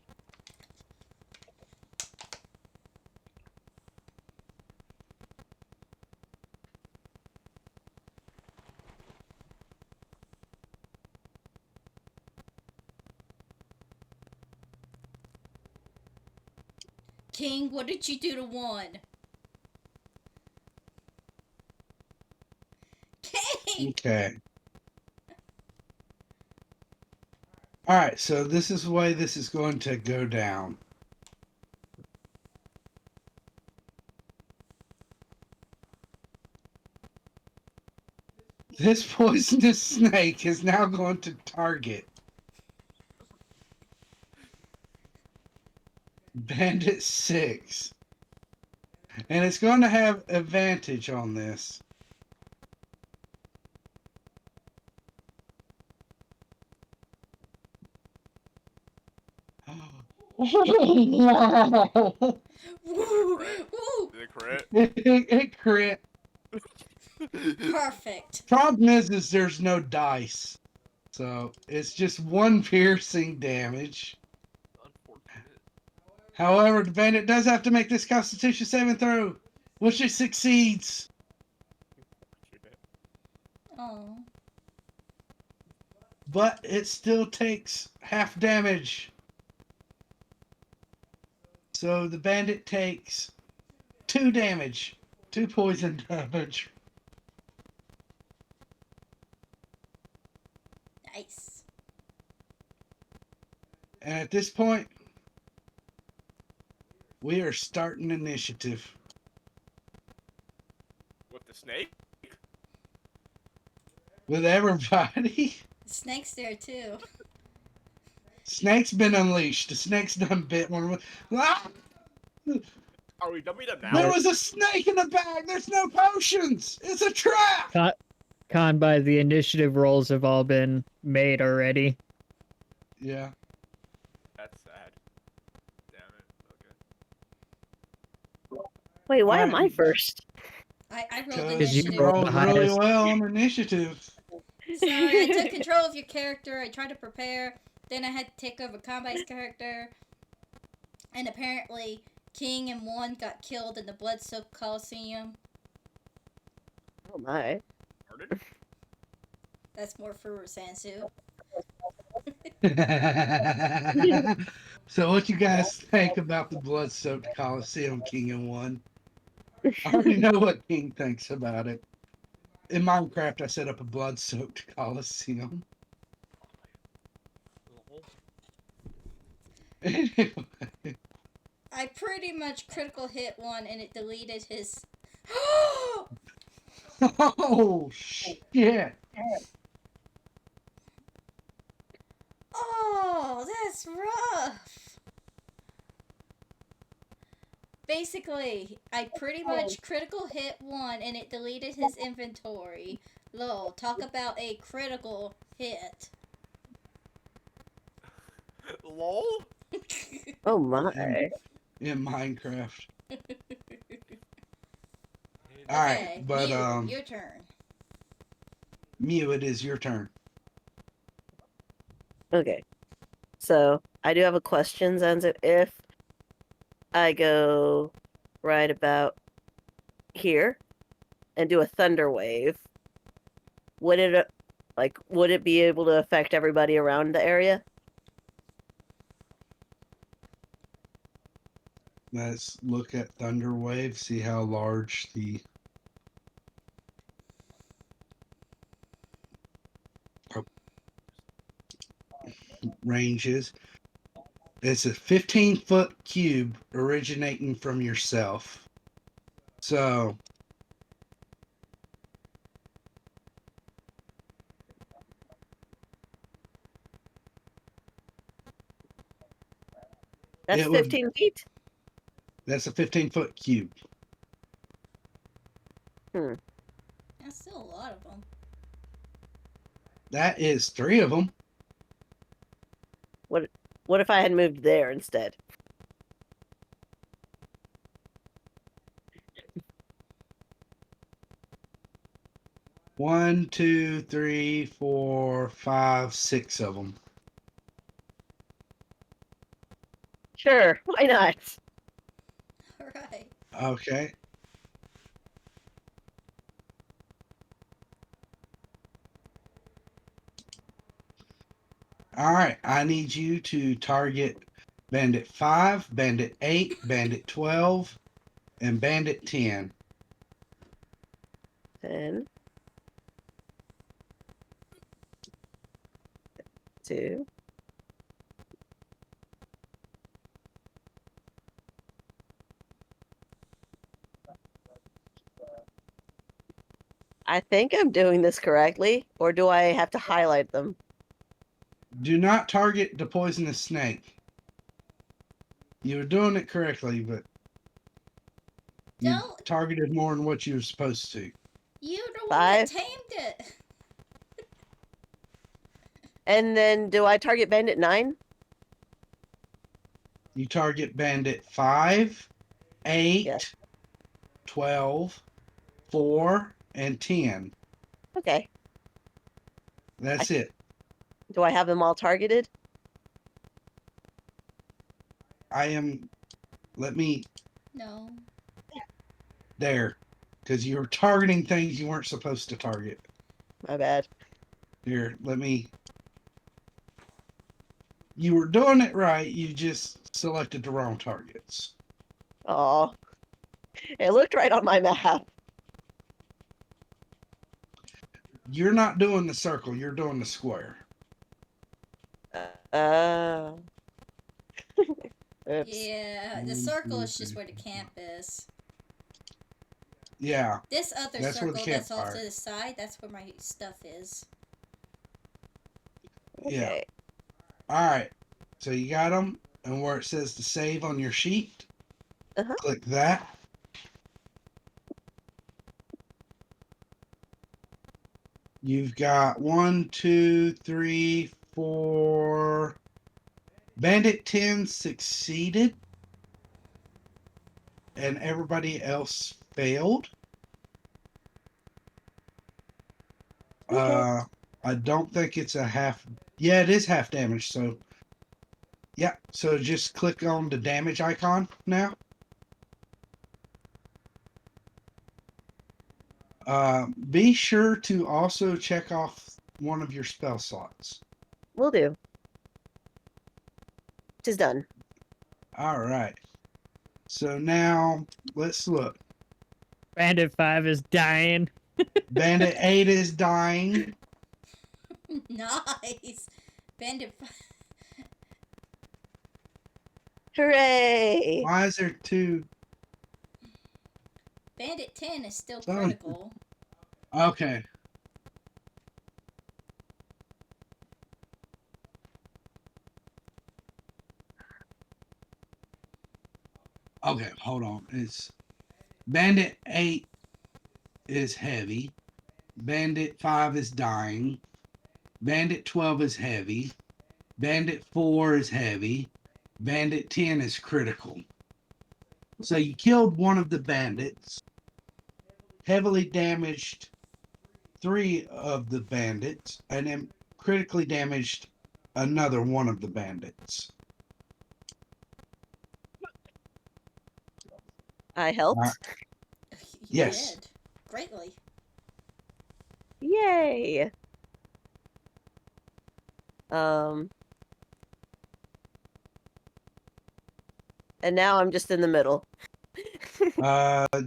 King, what did you do to one? King! Okay. Alright, so this is the way this is going to go down. This poisonous snake is now going to target Bandit 6. And it's going to have advantage on this. Wow. Woo! Crit. Woo! Did it crit? It crit. Perfect. Problem is there's no dice. So it's just one piercing damage. Unfortunate. However, the bandit does have to make this constitution saving throw, which it succeeds. Unfortunate. Oh. But it still takes half damage. So the bandit takes 2 damage. 2 poison damage. Nice. And at this point, we are starting initiative. With the snake? With everybody. The snake's there too. Snake's been unleashed. The snake's done bit one. Ah! Are we dumping them There now? was a snake in the bag. There's no potions. It's a trap. Con by the initiative rolls have all been made already. Yeah. That's sad. Damn it. Okay. Wait, why am I Alright. first? I rolled Because you initiative. rolled rolled the really highest. well on initiative. Sorry, I took control of your character. I tried to prepare. Then I had to take over Combat's character. And apparently, King and one got killed in the blood-soaked Coliseum. Oh my. Started? That's more for Sansu. So what you guys think about the blood-soaked Coliseum, King and One? I already know what King thinks about it. In Minecraft, I set up a blood-soaked Coliseum. Anyway. I pretty much critical hit one and it deleted his... Oh, shit. Oh, that's rough. Basically, I pretty much critical hit one and it deleted his inventory. Lol, talk about a critical hit. LOL? Oh in, my. in Minecraft. All Okay, right, but Mew, your turn. Mew, it is your turn. Okay. So I do have a question, Zenzo. If I go right about here and do a thunder wave, would it would it be able to affect everybody around the area? Let's look at Thunder Wave, see how large the range is. It's a 15-foot cube originating from yourself. So That's it would 15 feet? that's a 15-foot cube. Hmm. That's still a lot of them. That is 3 of them. What if I had moved there instead? One, two, three, four, five, 6 of them. Sure, why not? Alright. Okay. All right. I need you to target Bandit 5, Bandit 8, Bandit 12, and Bandit 10. 10, 2. I think I'm doing this correctly, or do I have to highlight them? Do not target the poisonous snake. You're doing it correctly, but you Don't. targeted more than what you were supposed to. You're the one that 5. tamed it. And then do I target bandit 9? You target Bandit 5, 8, Yes. 12, 4, and 10. Okay. That's it. Do I have them all targeted? Let me, No. there. Because you're targeting things you weren't supposed to target. My bad. Here, you were doing it right, you just selected the wrong targets. Oh, it looked right on my map. You're not doing the circle, you're doing the square. Uh, oops. Yeah, the circle is just where the camp is. Yeah, This other that's where the circle that's off to campfire. the side, that's where my stuff is. Yeah. Okay. All right. So you got them, and where it says to save on your sheet, Uh-huh. click that. You've got 1, 2, 3, 4. Bandit 10 succeeded, and everybody else failed. Okay. I don't think it's a half. Yeah, it is half damage. So, yeah. So just click on the damage icon now. Be sure to also check off one of your spell slots. Will do. Tis done. All right. So now let's look. Bandit 5 is dying. Bandit 8 is dying. Nice. Bandit. Hooray! Why is there 2? Bandit 10 is still Oh. critical. Okay. Okay, hold on. It's Bandit 8 is heavy. Bandit 5 is dying. Bandit 12 is heavy. Bandit 4 is heavy. Bandit 10 is critical. So you killed one of the bandits, heavily damaged 3 of the bandits, and then critically damaged another one of the bandits. I helped. You Yes. did. Greatly. Yay. And now I'm just in the middle. Do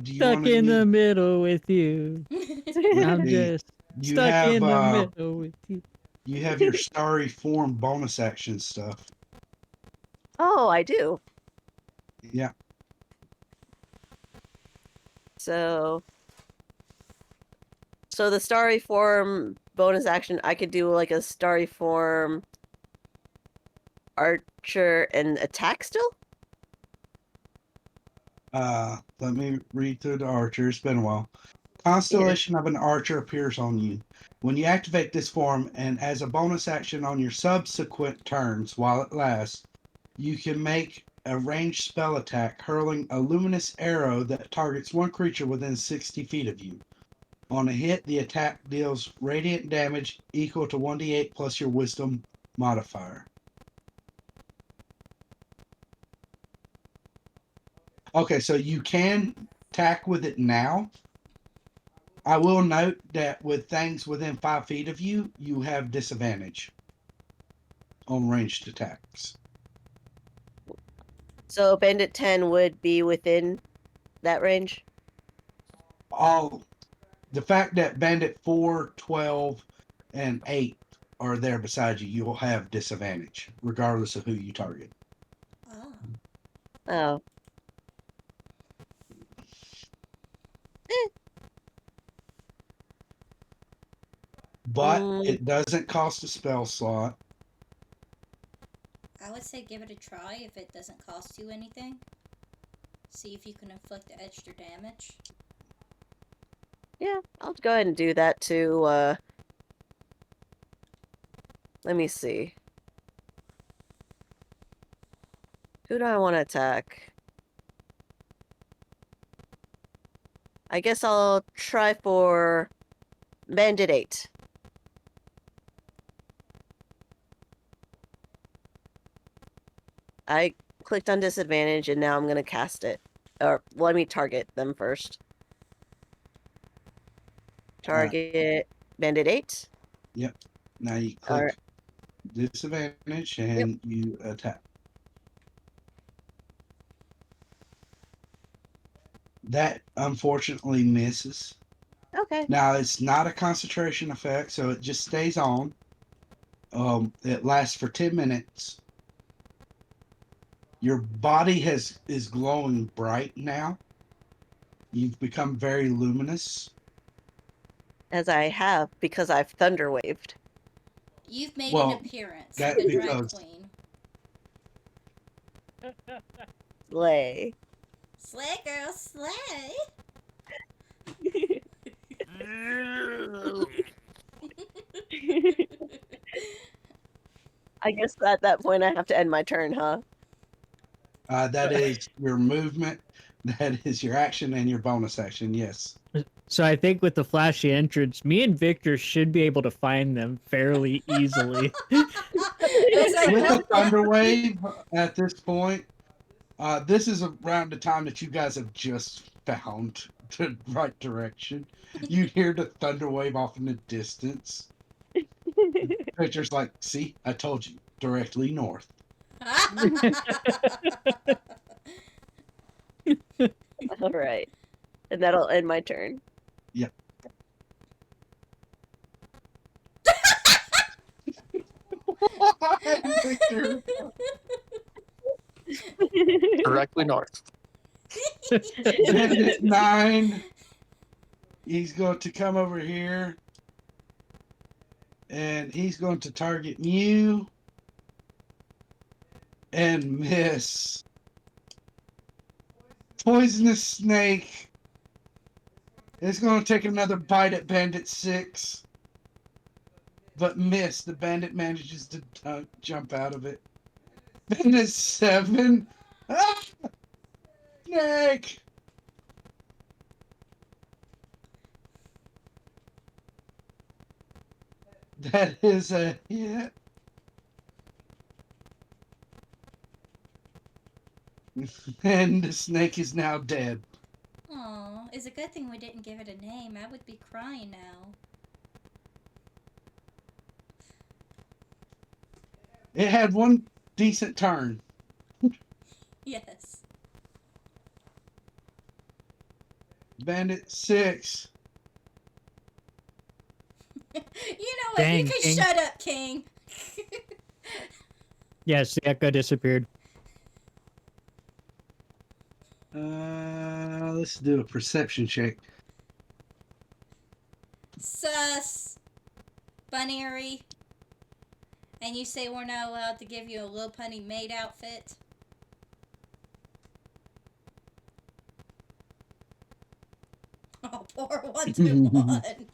you Stuck want in the to? middle with you. I'm See, just You stuck have in the middle with you. you have your starry form bonus action stuff. Oh, I do. Yeah. So the starry form bonus action, I could do like a starry form archer and attack still? Let me read through the archer. It's been a while. Constellation of an archer appears on you. When you activate this form, and as a bonus action on your subsequent turns while it lasts, you can make a ranged spell attack, hurling a luminous arrow that targets one creature within 60 feet of you. On a hit, the attack deals radiant damage equal to 1d8 plus your wisdom modifier. Okay, so you can attack with it now. I will note that with things within 5 feet of you, you have disadvantage on ranged attacks. So Bandit 10 would be within that range? The fact that Bandit 4, 12, and 8 are there beside you, you'll have disadvantage, regardless of who you target. Oh. Oh. But Mm. it doesn't cost a spell slot. I would say give it a try if it doesn't cost you anything. See if you can inflict extra damage. Yeah, I'll go ahead and do that too. Let me see. Who do I want to attack? I guess I'll try for Bandit 8. I clicked on disadvantage and now I'm going to cast it. Or let me target them first. Target Bandit 8. Yep. Now you All click right. disadvantage and you attack. That unfortunately misses. Okay. Now it's not a concentration effect, so it just stays on. It lasts for 10 minutes. Your body is glowing bright now. You've become very luminous. As I have, because I've thunder waved. You've made Well, an appearance, that's the drag because- queen. Slay. Slay, girl, slay! I guess at that point I have to end my turn, huh? That is your movement. That is your action and your bonus action. Yes. So I think with the flashy entrance, me and Victor should be able to find them fairly easily. It's like, With the nope, thunder wave at this point, this is around the time that you guys have just found the right direction. You hear the thunder wave off in the distance. Picture's like, see, I told you, directly north. All right. And that'll end my turn. Yep. Victor. Directly north. Bandit 9. He's going to come over here. And he's going to target you. And miss. Poisonous snake is going to take another bite at Bandit 6. But miss. The bandit manages to jump out of it. Bandit 7. Ah! Snake! That is a hit. And the snake is now dead. Aw, it's a good thing we didn't give it a name. I would be crying now. It had one decent turn. Yes. Bandit 6. You know what? Dang, You can King. shut up, King. Yes, the echo disappeared. Let's do a perception check. Sus. Bunnery. And you say we're not allowed to give you a little punny maid outfit? Oh, poor 1-1.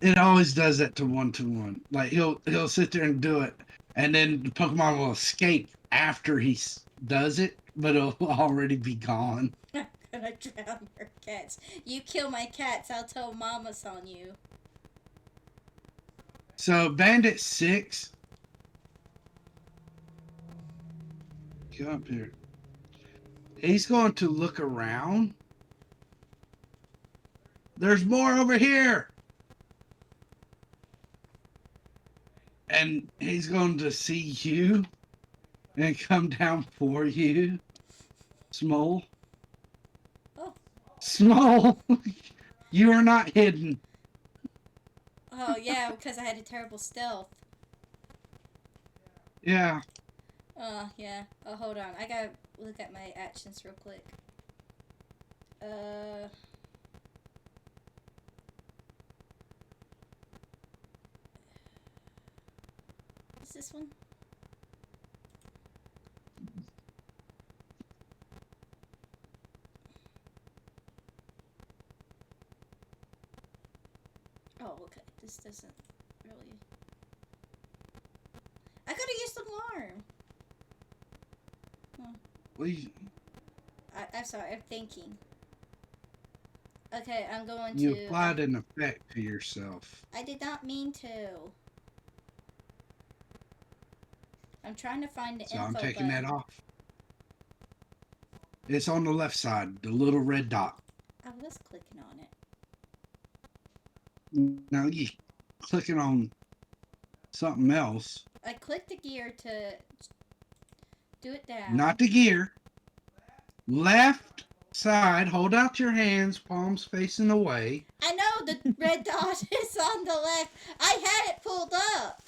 It always does that to 1-1. Like he'll sit there and do it, and then the Pokemon will escape after he does it, but it'll already be gone. I'm gonna drown your cats. You kill my cats, I'll tell Mama's on you. So Bandit 6. Come up here. He's going to look around. There's more over here. And he's going to see you and come down for you. Small. Oh. Small. You are not hidden. Oh, yeah, because I had a terrible stealth. Yeah. Yeah. Oh, hold on. I gotta look at my actions real quick. What's this one? Oh, okay. This doesn't really... I could have used alarm. I'm sorry. I'm thinking. Okay, I'm going to... You applied an effect to yourself. I did not mean to. I'm trying to find the So info I'm taking button. that off. It's on the left side, the little red dot. I was clicking on it. Now you clicking on something else. I clicked the gear to do it down. Not the gear. Left side, hold out your hands, palms facing away. I know the red dot is on the left. I had it pulled up.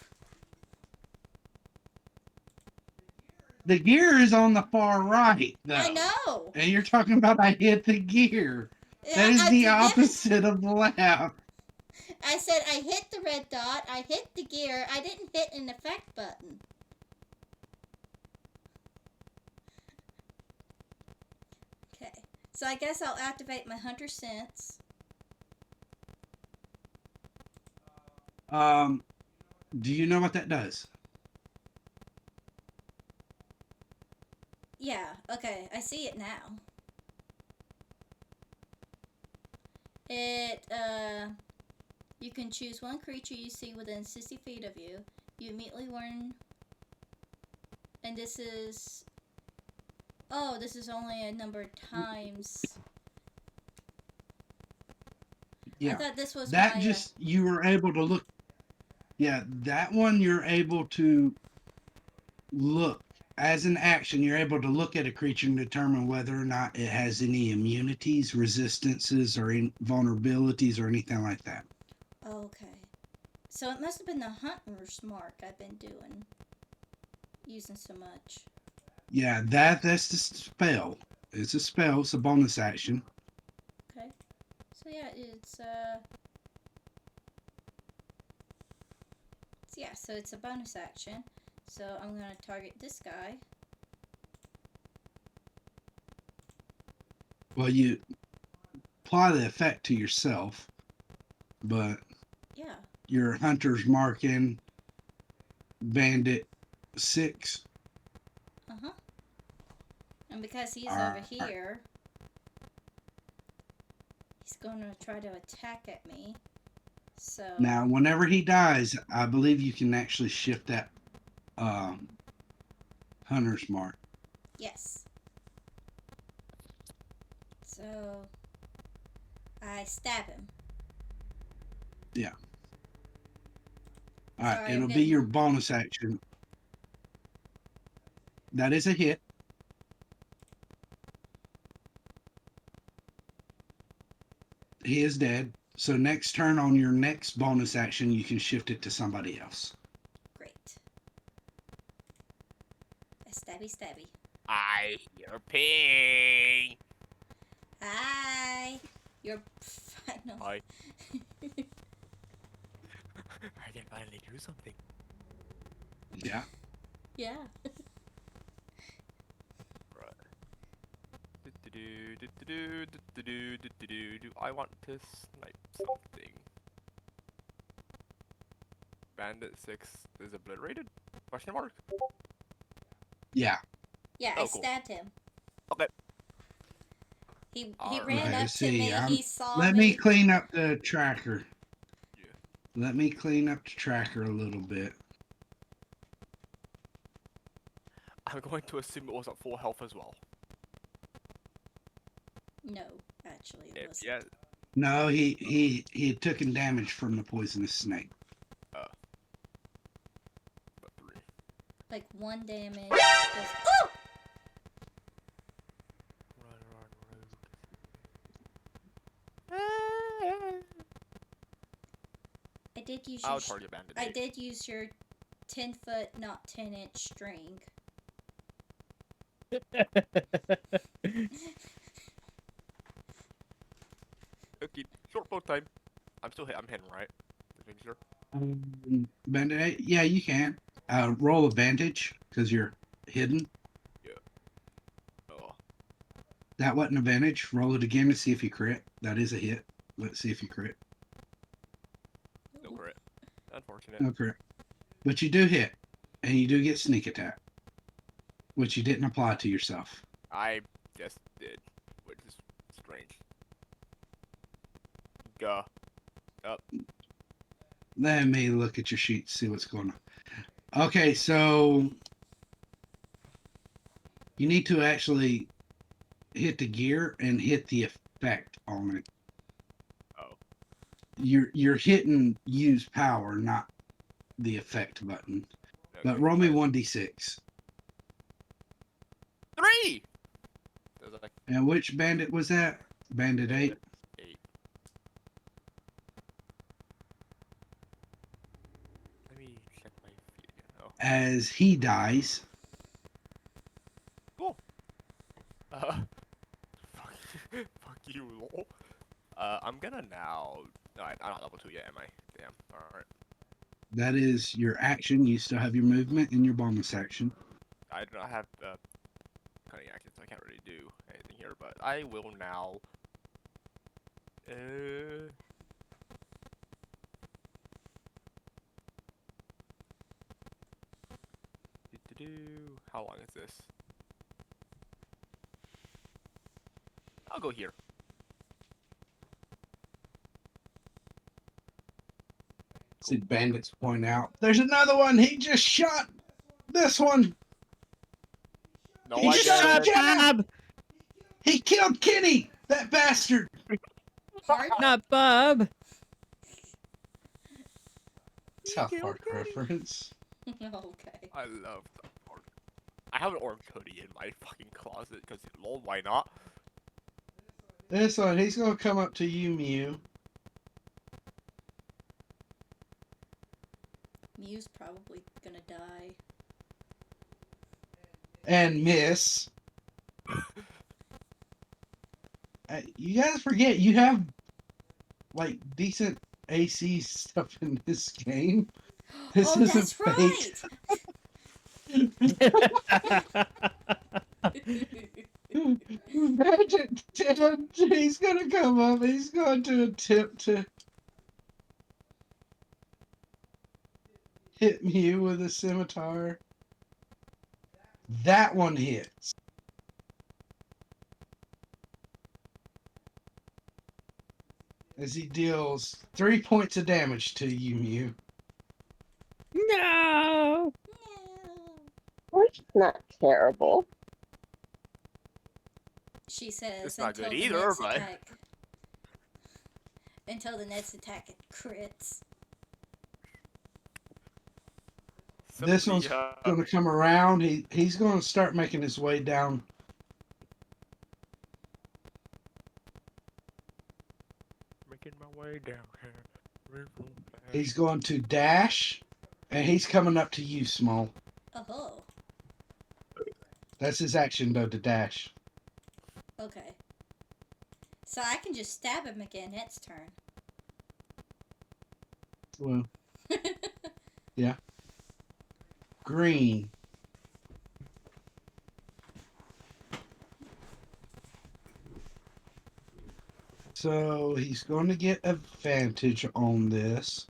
The gear is on the far right, though. I know. And you're talking about I hit the gear. Yeah, That is I the did- opposite of left. I said I hit the red dot. I hit the gear. I didn't hit an effect button. Okay. So I guess I'll activate my hunter sense. Do you know what that does? Yeah, okay, I see it now. You can choose one creature you see within 60 feet of you. You immediately learn, and this is only a number of times. Yeah. I thought this was That my, just, you were able to look. Yeah, that one you're able to look. As an action, you're able to look at a creature and determine whether or not it has any immunities, resistances, or vulnerabilities, or anything like that. okay. So it must have been the hunter's mark I've been using so much. Yeah, that's the spell. It's a spell. It's a bonus action. Okay. So yeah, so it's a bonus action. So I'm gonna target this guy. Well, you apply the effect to yourself, but Yeah. your hunter's marking Bandit 6. Uh-huh. And because he's over Alright. here, he's gonna try to attack at me. So Now, whenever he dies, I believe you can actually shift that hunter's mark. yes. So I stab him. All right, Sorry, it'll I'm be getting- your bonus action. That is a hit. He is dead. So next turn on your next bonus action, you can shift it to somebody else. Great. A stabby stabby. I hear ping. Hi. Your final. I can finally do something. Yeah. Yeah. Right. I want to snipe something. Bandit 6 is obliterated? Question mark? Yeah. Yeah, Oh, I cool. stabbed him. Okay. He Alright. ran up Let's to see, me. He saw Let me. me clean up the tracker. Yeah. Let me clean up the tracker a little bit. I'm going to assume it was at full health as well. No, actually, it If wasn't. yeah, No, he had taken damage from the poisonous snake. but 3. Like 1 damage. Oh! I did use I'll your. target Bandit I 8. did use your 10-foot, not 10-inch string. Okay, short bow time. I'm hitting right. Just making sure. Bandit, yeah, you can. Roll advantage because you're hidden. Oh, That wasn't advantage. Roll it again to see if you crit. That is a hit. Let's see if you crit. no crit. Unfortunate. No crit. But you do hit, and you do get sneak attack, which you didn't apply to yourself. I just did, which is strange. Gah. Let me look at your sheet, see what's going on. Okay, so you need to actually hit the gear and hit the effect on it. Oh. You're hitting use power, not the effect button. But Okay. roll me 1d6. 3! There's like And which bandit was that? Bandit 8? 8. Let me check my feet again. Oh. As he dies, Cool. Fuck, fuck you, lol. I'm gonna now. No, I'm not level 2 yet, am I? Damn. Alright. that is your action. You still have your movement and your bonus action. I do not have cutting actions, so I can't really do anything here, but I will now. How long is this? I'll go here. See bandits point out. There's another one. He just shot this one. No, He I just didn't. shot Bob. He killed Kenny. That bastard. Hard. Not Bob. South Park reference. Okay. I love that part. I have an orange hoodie in my fucking closet because lol, why not? This one, he's gonna come up to you, Mew. Mew's probably gonna die. And miss. You guys forget you have like decent AC stuff in this game. This Oh, isn't that's fate. Imagine Tim, he's gonna come up. He's going to attempt to. hit Mew with a scimitar. That one hits. As he deals 3 points of damage to you, Mew. No. Which is not terrible. She says It's not good until the either, next but- attack. Until the next attack it crits. This one's going to come around. He's going to start making his way down. Making my way down here. He's going to dash, and he's coming up to you, Small. Oh, That's his action, though, to dash. okay. So I can just stab him again next turn. Well, yeah. Green. So he's going to get advantage on this.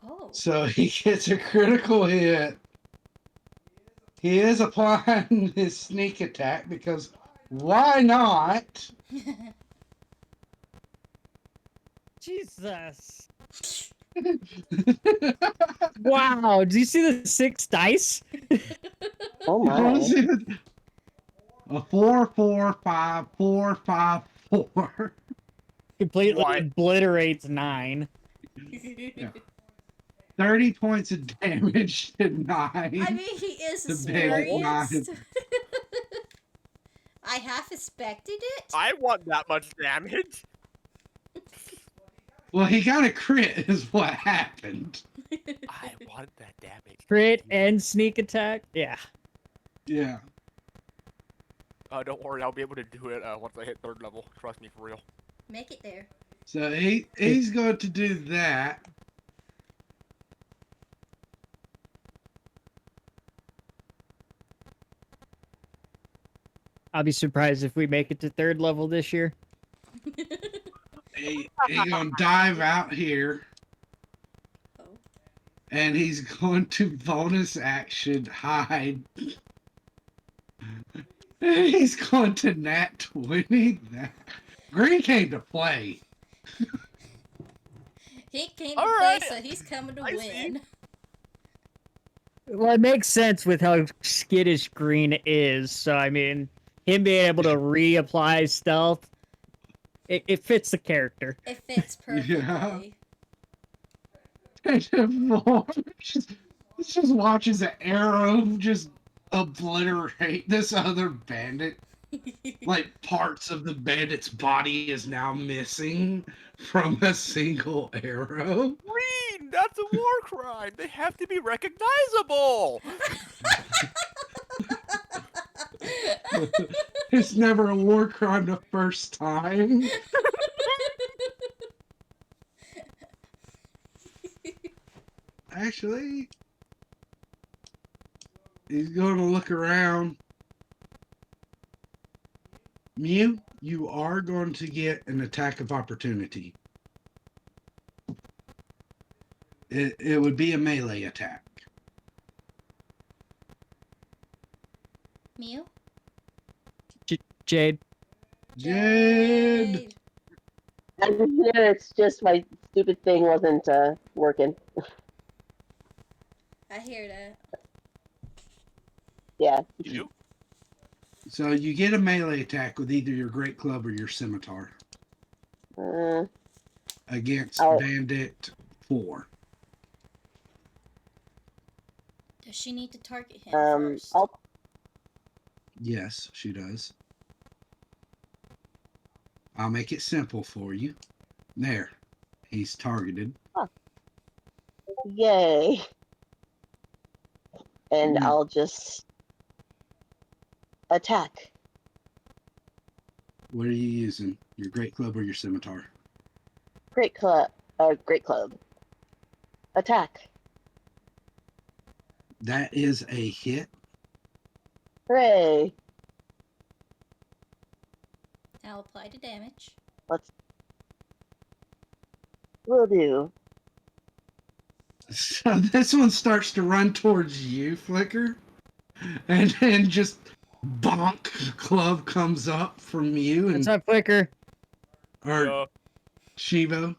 Oh. So he gets a critical hit. He is applying his sneak attack because why not? Jesus. Wow. Do you see the 6 dice? Oh What my. is it? A 4, 4, 5, 4, 5, 4. Completely What? obliterates 9. 30 points of damage to 9. I mean, he is The big experienced. nine. I half expected it. I want that much damage. Well, he got a crit, is what happened. I want that damage. Crit and sneak attack. Yeah. Yeah. Don't worry, I'll be able to do it once I hit 3rd level. Trust me, for real. Make it there. So he's going to do that. I'll be surprised if we make it to 3rd level this year. He's going to dive out here. Oh. And he's going to bonus action hide. And he's going to nat 20. Green came to play. He came to All play, right, so he's coming to I see. win. Well, it makes sense with how skittish Green is. So, I mean, him being able to reapply stealth, it fits the character. It fits perfectly. Yeah. Just watches an arrow just obliterate this other bandit. Like parts of the bandit's body is now missing from a single arrow. Green! That's a war crime! They have to be recognizable! It's never a war crime the first time. Actually, he's going to look around. Mew, you are going to get an attack of opportunity. It would be a melee attack. Mew? Jade. Jade! I'm here. It's just my stupid thing wasn't working. I hear that. Yeah. You? So you get a melee attack with either your great club or your scimitar against Oh. Bandit 4. Does she need to target him first? I'll Yes, she does. I'll make it simple for you. There. He's targeted. yay. And Hmm. I'll just attack. What are you using? Your great club or your scimitar? Great club. Great club. Attack. That is a hit. Hooray! Now apply the damage. Will do. So this one starts to run towards you, Flicker, and then just bonk, club comes up from you What's and up, Flicker? or Yeah. Shivo.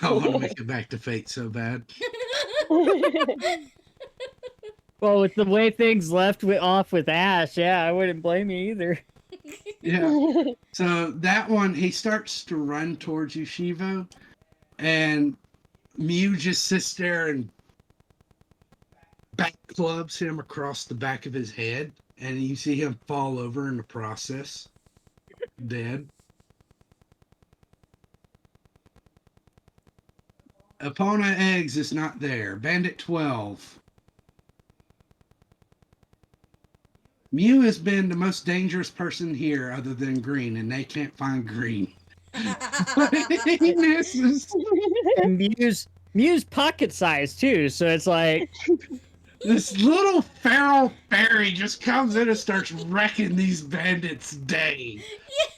I want to make it back to Fate so bad. Well, with the way things off with Ash, yeah, I wouldn't blame you either. Yeah. So that one, he starts to run towards you, Shivo, and Mew just sits there and back clubs him across the back of his head, and you see him fall over in the process, dead. Opponent Eggs is not there. Bandit 12. Mew has been the most dangerous person here other than Green, and they can't find Green. He misses. And Mew's pocket size too, so it's like This little feral fairy just comes in and starts wrecking these bandits' day.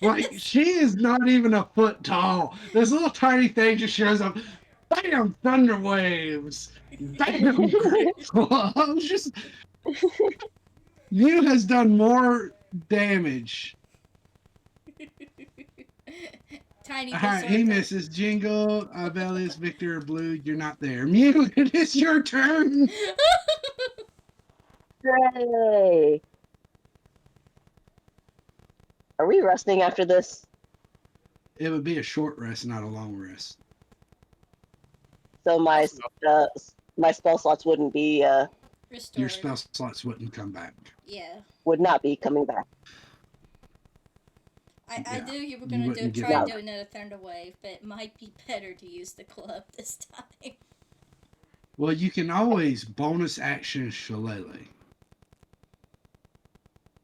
Like, she is not even a foot tall. This little tiny thing just shows up. Bam! Thunder waves. Bam! Great clubs. Just Mew has done more damage. Tiny All right, he berserker. misses. Jingle, Abelius, Victor, Blue, you're not there. Mew, it is your turn. Hooray! Are we resting after this? It would be a short rest, not a long rest. So my spell slots wouldn't be Restored. Your spell slots wouldn't come back. Yeah. would not be coming back. I Yeah, knew you were you gonna wouldn't get try that. doing another thunder wave, but it might be better to use the club this time. Well, you can always bonus action Shillelagh.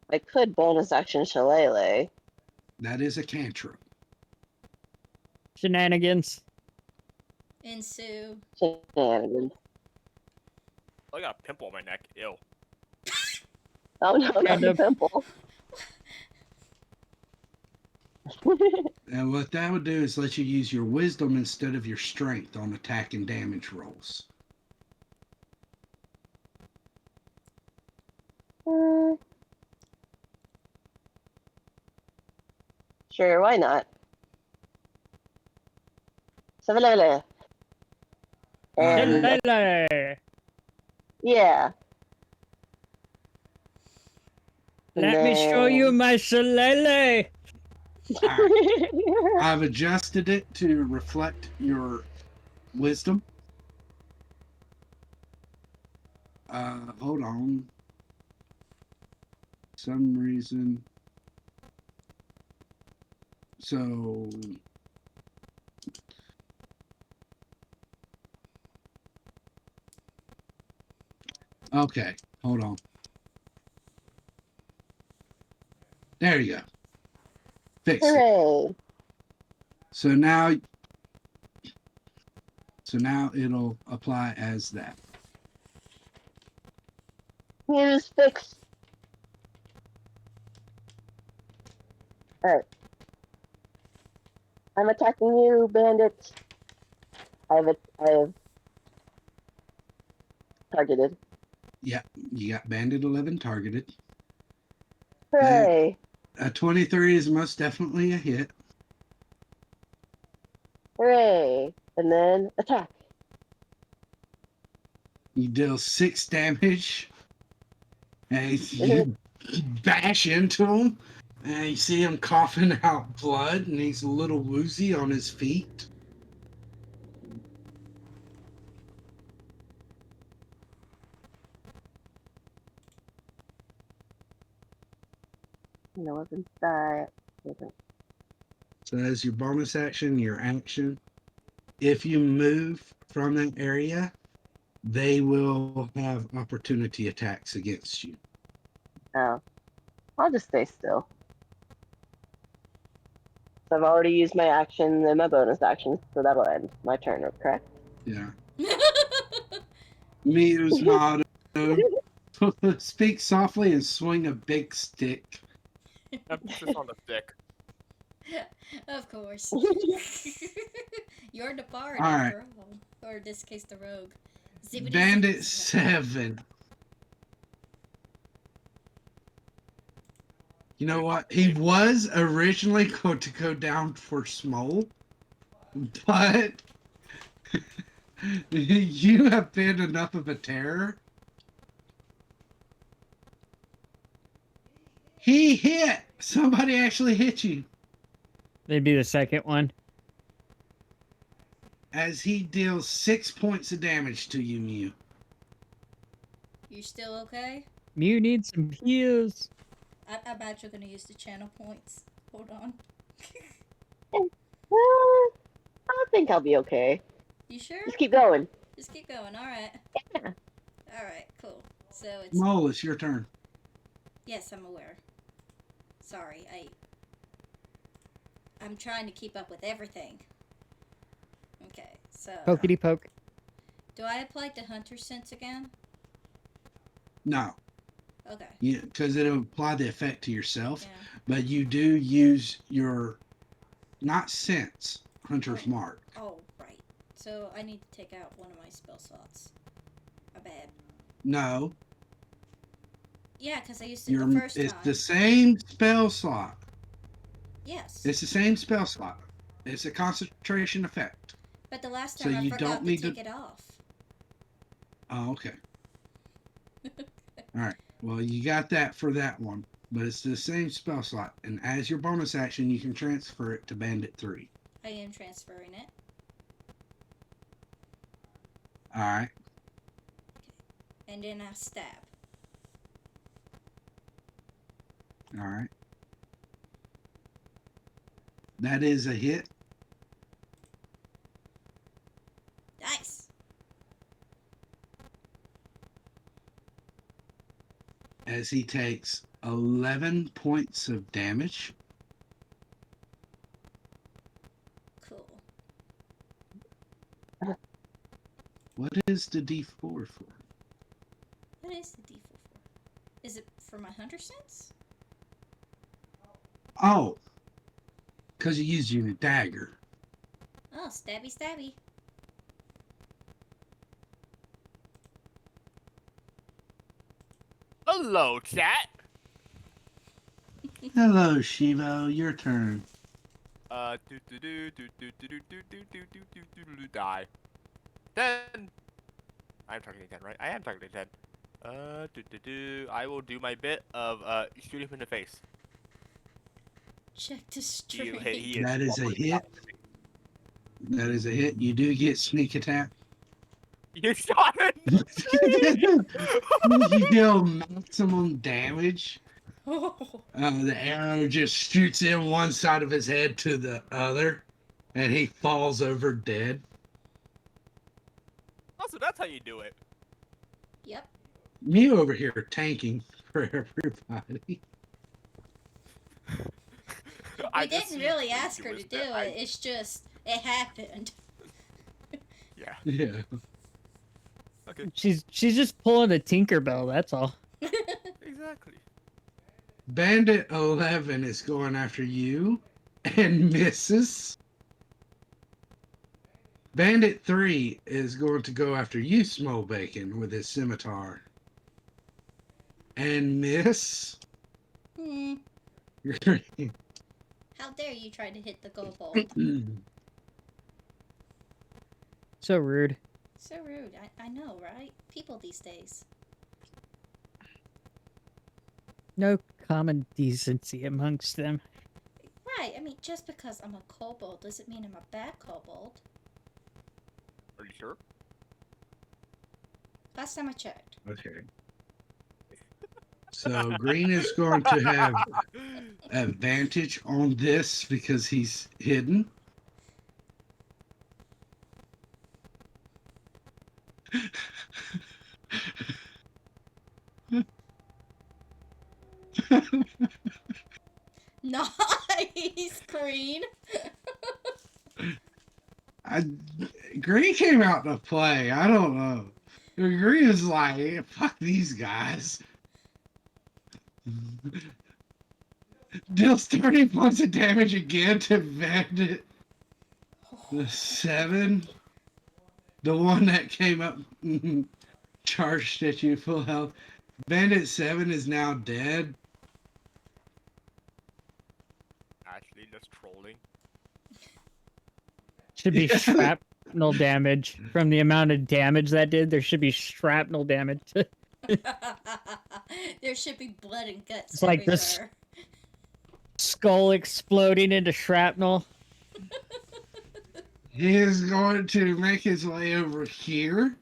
I could bonus action Shillelagh. That is a cantrip. shenanigans. Ensue. Shenanigans. I got a pimple on my neck. Ew. Oh no, not the Random. pimple. And what that would do is let you use your wisdom instead of your strength on attack and damage rolls. Sure, why not? Shillelagh. And Shillelagh. yeah. Let me show you my shillelagh. I've adjusted it to reflect your wisdom. Hold on. Some reason. So okay, hold on. There you go. Fix it. Hooray! So now it'll apply as that. Use fix. Alright. I'm attacking you, bandit. I have targeted. Yeah, you got Bandit 11 targeted. Hooray! A 23 is most definitely a hit. Hooray! And then attack. You deal 6 damage. And you bash into him. And you see him coughing out blood. And he's a little woozy on his feet. No weapons die. So as your bonus action, your action. If you move from that area, they will have opportunity attacks against you. Oh. I'll just stay still. So I've already used my action and my bonus action, so that'll end my turn, correct? Yeah. Miu's motto: speak softly and swing a big stick. Emphasis on the dick. Of course. You're the bard All right. after all. Or in this case, the rogue. Zippity Bandit zippity. 7. You know what? He was originally going to go down for Smole, but you have been enough of a terror. He hit! Somebody actually hit you They'd be the second one. as he deals 6 points of damage to you, Mew. You still okay? Mew needs some heals. I bet you're gonna use the channel points. Hold on. I think I'll be okay. You sure? Just keep going. Just keep going. Alright. Yeah. Alright, cool. So it's. Mole, it's your turn. Yes, I'm aware. Sorry, I'm trying to keep up with everything. Okay, so. Pokety poke. Do I apply the hunter sense again? No, Okay. because it'll apply the effect to yourself, Yeah. but you do use your, not sense, Hunter's Mark. Oh, right. So I need to take out one of my spell slots. My bad. No, Yeah, because I used it the first it's time. the same spell slot. Yes. It's the same spell slot. It's a concentration effect. But the last So time I you forgot don't to need take to- it off. Oh, okay. All right. Well, you got that for that one, but it's the same spell slot. And as your bonus action, you can transfer it to Bandit 3. I am transferring it. All right. And then I stab. All right. That is a hit. Nice. As he takes 11 points of damage. Cool. What is the D4 for? What is the D4 for? Is it for my hunter sense? Oh, because you used your dagger. Oh, stabby stabby. Hello, chat. Hello, Shivo. Your turn. Die. 10. I'm targeting 10, right? I am targeting 10. I will do my bit of shoot him in the face. Check the He string. is That is a already hit. That is a hit. You do get sneak attack. You shot it. You deal maximum damage. Oh, The arrow just shoots in one side of his head to the other, and he falls over dead. Also, that's how you do it. yep. Me over here tanking for everybody. We didn't really ask her to do it. It's just, it happened. Yeah. Yeah. Okay. She's just pulling a Tinkerbell. That's all. Exactly. Bandit 11 is going after you and misses. Bandit 3 is going to go after you, Small Bacon, with his scimitar. And miss. Hmm. How dare you try to hit the kobold? So rude. So rude. I know, right? People these days. No common decency amongst them. Right. I mean, just because I'm a kobold doesn't mean I'm a bad kobold. Are you sure? Last time I checked. Okay. So Green is going to have advantage on this because he's hidden. Nice, Green. Green came out to play. I don't know. Agree is like, fuck these guys. Deals 30 points of damage again to Bandit. The 7. The one that came up charged at you full health. Bandit 7 is now dead. Actually, just trolling. Should be Yeah. shrapnel damage from the amount of damage that did. There should be shrapnel damage. There should be blood and guts It's like everywhere. this- Skull exploding into shrapnel. He is going to make his way over here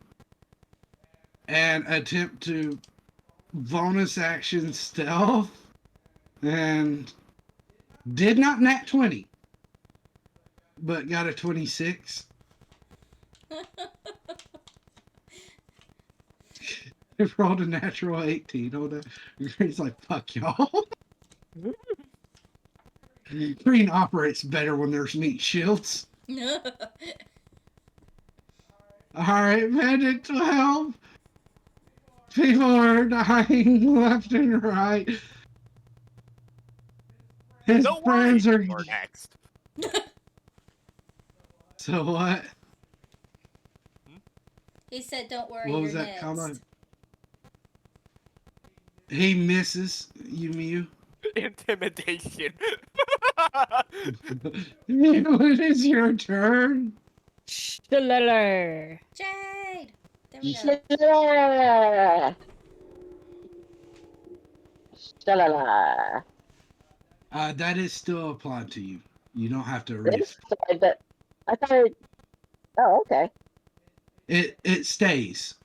and attempt to bonus action stealth. And did not nat 20, but got a 26. He rolled a natural 18 on that. He's like, fuck y'all. Green operates better when there's meat shields. Alright, Bandit 12. People are dying left and right. His Don't worry, friends are. you're next. So what? He said, "Don't worry, What was you're that next." comment? He misses you, Mew. Intimidation. Mew, it is your turn. Shalala. Jade. There we go. Shalala. Shalala. That is still applied to you. You don't have to This? read. Sorry, but I thought it... Oh, okay. It stays.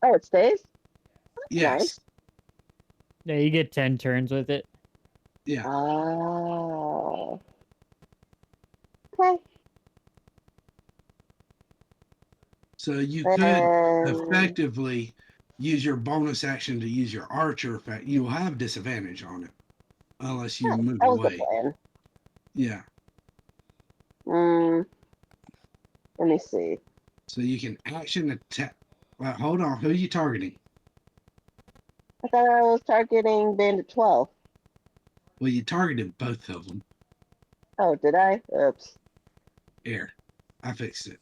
Oh, it stays? Yes. Nice. Yeah, you get 10 turns with it. Yeah. Oh. Okay. So you could effectively use your bonus action to use your archer effect. You will have disadvantage on it unless you move That was the away. plan. Yeah. Let me see. So you can action attack. Well, hold on. Who are you targeting? I thought I was targeting Bandit 12. Well, you targeted both of them. Oh, did I? Oops. Here, I fixed it.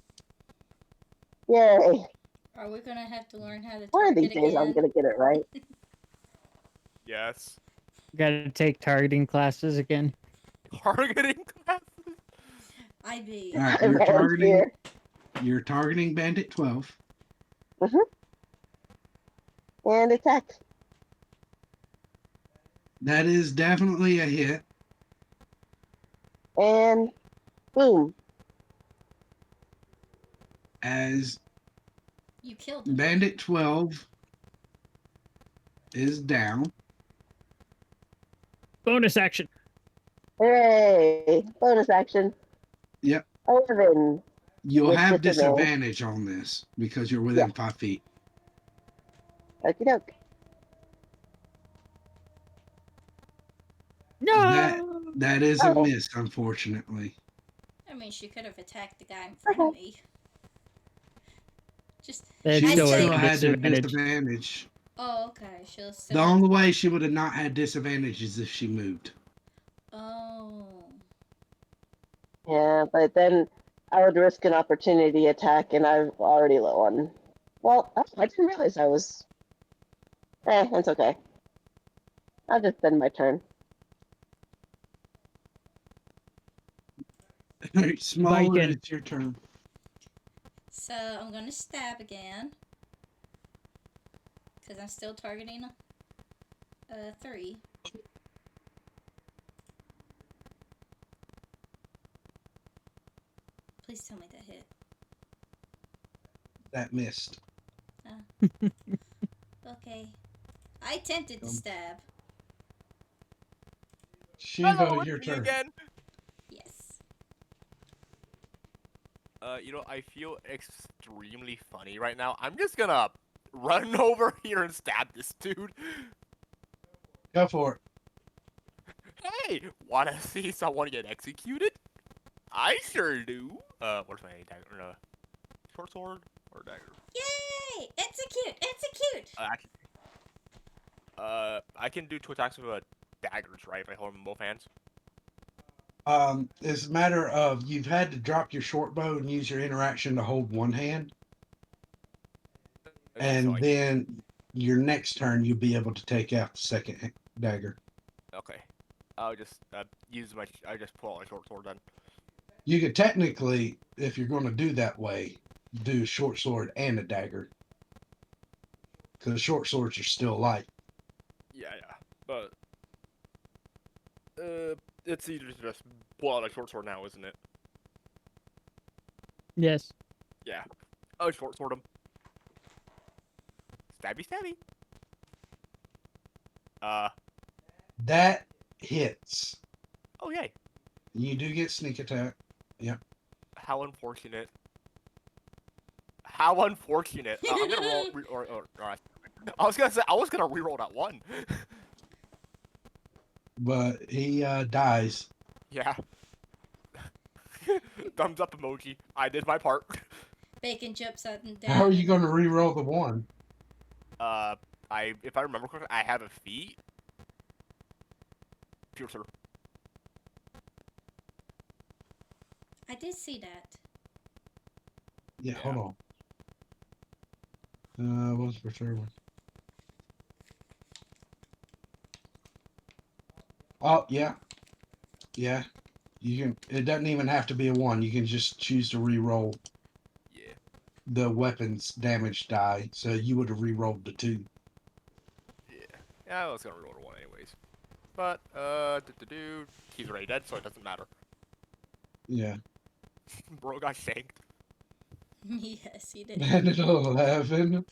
Yay. Are we gonna have to learn how to One of target these days I'm again? going to get it right. Yes. Gotta take targeting classes again. Targeting classes? IB. All right, I volunteer. you're targeting Bandit 12. And attack. That is definitely a hit. And boom. As You killed him. Bandit 12 is down. Bonus action. Hooray. Bonus action. Yep. 11. You'll With have disadvantage. disadvantage on this because you're within 5 feet. Okie doke. No. That is a Oh. miss, unfortunately. I mean, she could have attacked the guy in front of me. Just. That's She I still say- still a had the disadvantage. disadvantage. Oh, okay. She'll still. The only way she would have not had disadvantage is if she moved. Oh. Yeah, but then I would risk an opportunity attack, and I'm already low on. Well, I didn't realize I was. It's okay. I'll just spend my turn. Alright, Small, Viking. it's your turn. So I'm gonna stab again. Because I'm still targeting 3. Please tell me that hit. That missed. Okay. I attempted to stab. Shivo, it's your me turn. again. Yes. You know, I feel extremely funny right now. I'm just gonna run over here and stab this dude. Go for it. Hey, wanna see someone get executed? I sure do. Where's my dagger? Short sword or dagger? Yay! It's Execute! Execute! Actually, I can do 2 attacks with daggers, right? If I hold them in both hands. It's a matter of you've had to drop your short bow and use your interaction to hold one hand, Okay, and so I, then your next turn you'll be able to take out the second dagger. okay. I'll just use my. I just pull out my short sword then. You could technically, if you're going to do that way, do a short sword and a dagger, because short swords are still light. Yeah, but it's easier to just pull out a short sword now, isn't it? Yes. Yeah. I'll short sword him. Stabby, stabby. That hits. Oh yay! You do get sneak attack. How unfortunate. How unfortunate. I'm gonna roll. I was gonna say I was gonna reroll that one. But he dies. Yeah. Thumbs up emoji. I did my part. Bacon jumps up and down. How are you going to re-roll the one? If I remember correctly, I have a feat. Piercer. I did see that. Yeah, Yeah. hold on. What's for third one? Oh, yeah. Yeah. You can. It doesn't even have to be a one. You can just choose to re-roll Yeah. the weapons damage die. So you would have re-rolled the 2. Yeah, I was gonna reroll the one anyways. But he's already dead, so it doesn't matter. Yeah. Bro got shanked. Yes, he did. And at 11,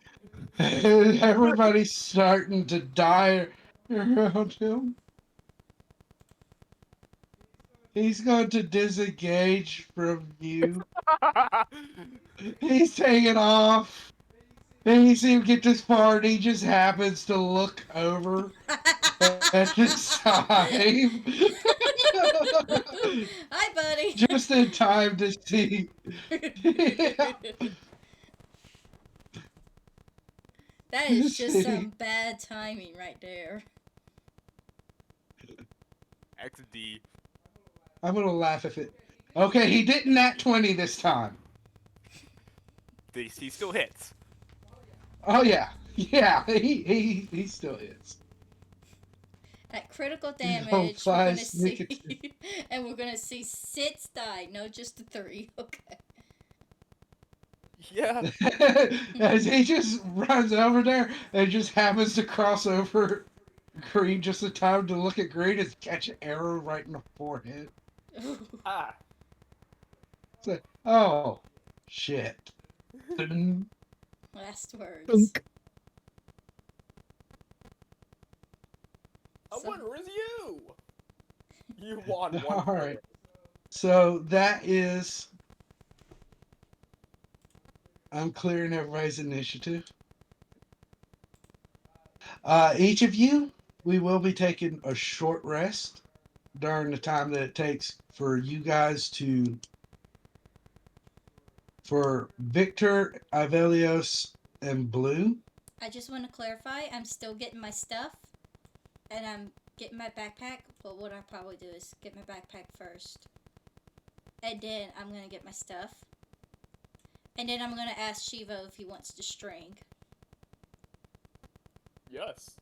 everybody's starting to die around him. He's going to disengage from you. He's taking off. And you see him get this far, and he just happens to look over at this time. Hi, buddy. Just in time to see. Yeah. That is just See. some bad timing right there. XD. I'm gonna laugh if it. Okay, he didn't nat 20 this time. He still hits. Oh yeah, yeah, he still is. At critical You know, damage, we're gonna flies sneak see, and we're gonna see 6 die, no, just the 3. Okay. Yeah. As he just runs over there and just happens to cross over Green just in time to look at Green and catch an arrow right in the forehead. Ah. It's like, oh, shit. Last words. Thunk. A So- winner is you. You won one. All right. So that is. I'm clearing everybody's initiative. Each of you, we will be taking a short rest during the time that it takes for you guys to. For Victor, Ivelios, and Blue. I just want to clarify, I'm still getting my stuff, and I'm getting my backpack, but what I'll probably do is get my backpack first. And then I'm going to get my stuff. And then I'm going to ask Shivo if he wants to string. Yes.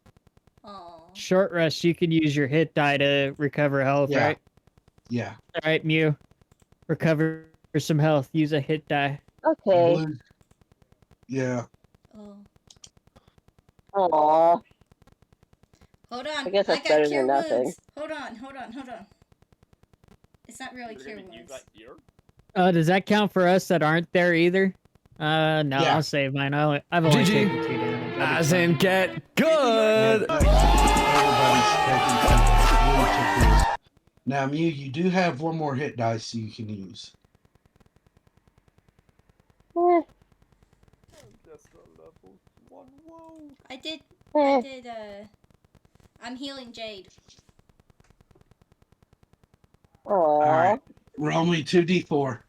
Aww. Short rest, you can use your hit die to recover health, Yeah. right? Yeah. All right, Mew. Recover some health. Use a hit die. Okay. Blue. Yeah. Oh. Aww. Hold on. I guess that's got better cure than nothing. wounds. Hold on. It's not really cure wounds. Does that count for us that aren't there either? No, Yeah. I'll save mine. I've only GG. taken 2 damage. I'll be As fine. in, get good. Everybody's taking these. Now, Mew, you do have one more hit dice you can use. Eh, I did, I'm healing Jade. Aw. All right. Roll me 2d4.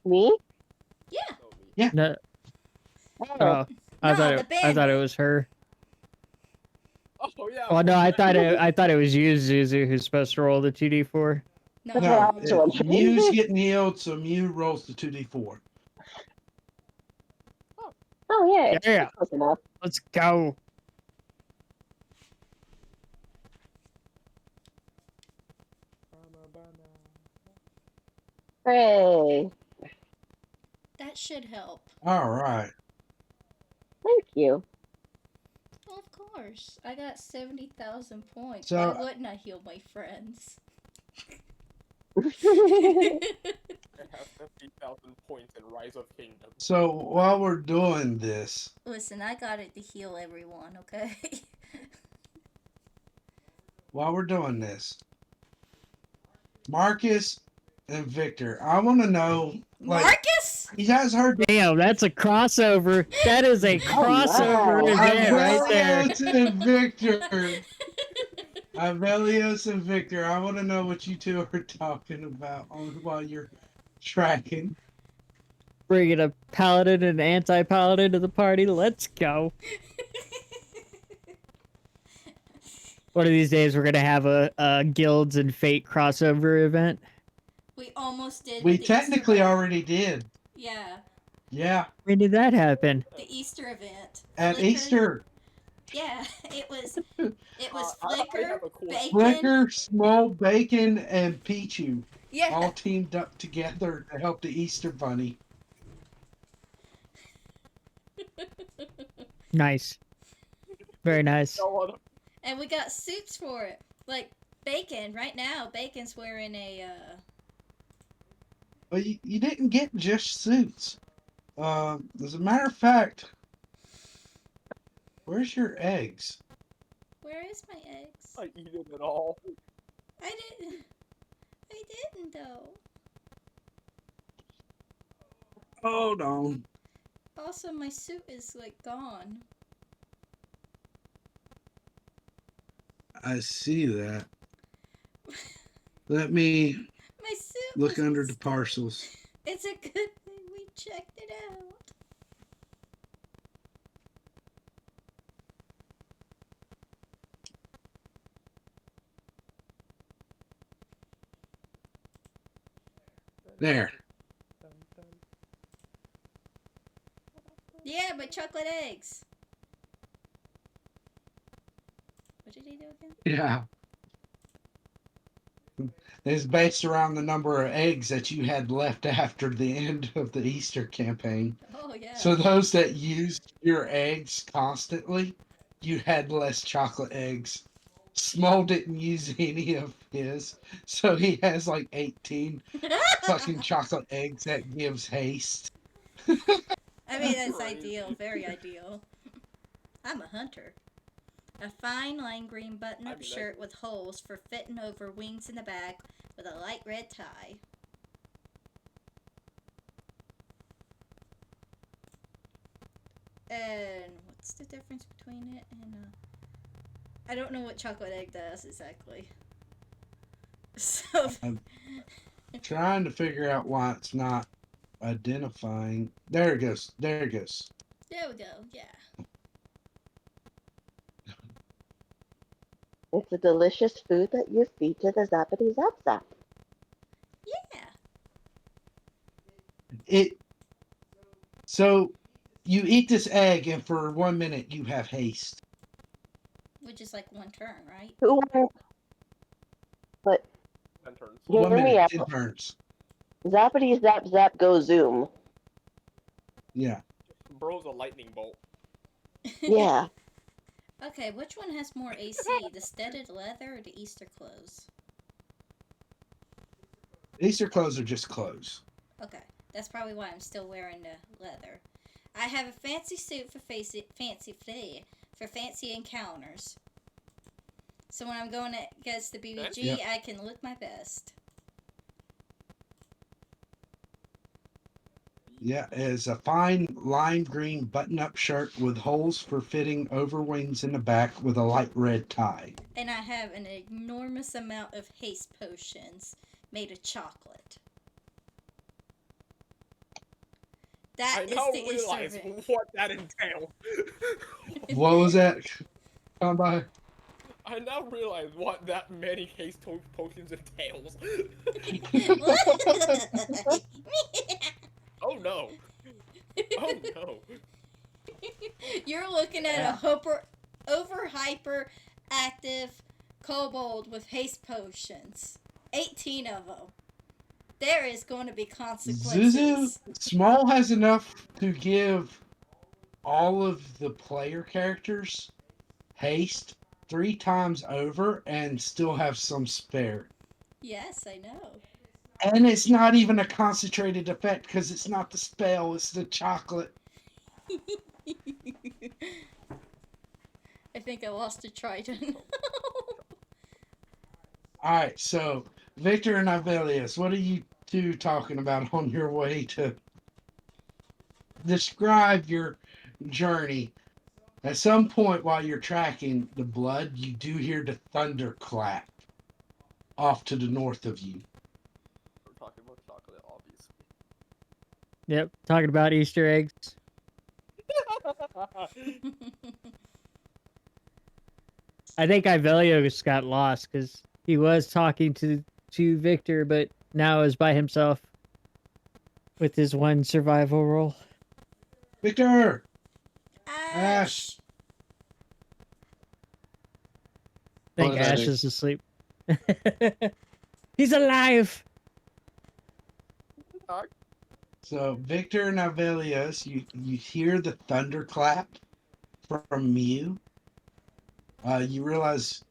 Me? Yeah. No, Oh, I No, thought the I thought it bandit. was her. Oh yeah. Well, no, I thought it was you, Zuzu, who's supposed to roll the 2d4. That's what I No, was wondering. Mew's getting healed, so Mew rolls the 2d4. Oh yeah, it's Yeah. close enough. Let's go. Hooray! That should help. All right. Thank you. Well, of course. I got 70,000 points. So- Why wouldn't I heal my friends? I have 50,000 points in Rise of Kingdoms. So while we're doing this, Listen, I got it to heal everyone, okay? Marcus and Victor, I want to know, like, Marcus? you guys heard Damn, that's a crossover. That is a crossover my. event right there. Avelios and Victor. Avelios and Victor, I want to know what you two are talking about while you're tracking. Bringing a paladin and anti-paladin to the party. Let's go. One of these days, we're gonna have a guilds and fate crossover event. We almost did. We with the Easter technically event. already did. Yeah, Yeah, When did that happen? the Easter event. at Flicker- Easter. Yeah, it was I Flicker, have a cool- Bacon. Flicker, Small Bacon, and Pichu Yeah. all teamed up together to help the Easter Bunny. Nice. Very nice. No other- And we got suits for it. Like Bacon, right now, Bacon's wearing a But you didn't get just suits. As a matter of fact, where's your eggs? where is my eggs? I eat it at all. I didn't though. Hold on. Also, my suit is like gone. I see that. Let me My suit look was under the parcels. It's a good thing we checked it out. There. Yeah, my chocolate eggs. What did he do again? Yeah. It's based around the number of eggs that you had left after the end of the Easter campaign. Oh yeah. So those that used your eggs constantly, you had less chocolate eggs. Small didn't use any of his, so he has like 18 fucking chocolate eggs that gives haste. I mean, that's ideal. Very ideal. I'm a hunter. A fine lime green button-up shirt with holes for fitting over wings in the back with a light red tie. And what's the difference between it and I don't know what chocolate egg does exactly. So Trying to figure out why it's not identifying. There it goes. There it goes. there we go. Yeah. It's a delicious food that you feed to the zappity zap zap. Yeah. So you eat this egg and for 1 minute you have haste. Which is like one turn, right? Who But 10 turns. hear 1 me minute, out. 10 turns. Zappity zap zap go zoom. Yeah. Bro's a lightning bolt. Yeah. Okay, which one has more AC? The studded leather or the Easter clothes? Easter clothes are just clothes. Okay, that's probably why I'm still wearing the leather. I have a fancy suit for fancy encounters. So when I'm going against the BBG, Yep. I can look my best. Yeah, it's a fine lime green button-up shirt with holes for fitting over wings in the back with a light red tie. And I have an enormous amount of haste potions made of chocolate. That I is now the realize instrument. what that entails. What was that? Come by. I now realize what that many haste potions entails. Oh no. Oh no. You're looking at Yeah. a over hyper active kobold with haste potions. 18 of them. There is going to be Zuzu, consequences. Small has enough to give all of the player characters haste 3 times over and still have some spare. Yes, I know. And it's not even a concentrated effect because it's not the spell, it's the chocolate. I think I lost a trident. Alright, so Victor and Ivelius, what are you two talking about on your way to describe your journey? At some point while you're tracking the blood, you do hear the thunderclap off to the north of you. We're talking about chocolate, obviously. Yep, talking about Easter eggs. I think Ivelios got lost because he was talking to Victor, but now is by himself with his one survival roll. Victor! Ash! I think What did I Ash do? is asleep. He's alive. So Victor and Ivelios, you hear the thunderclap from Mew. You realize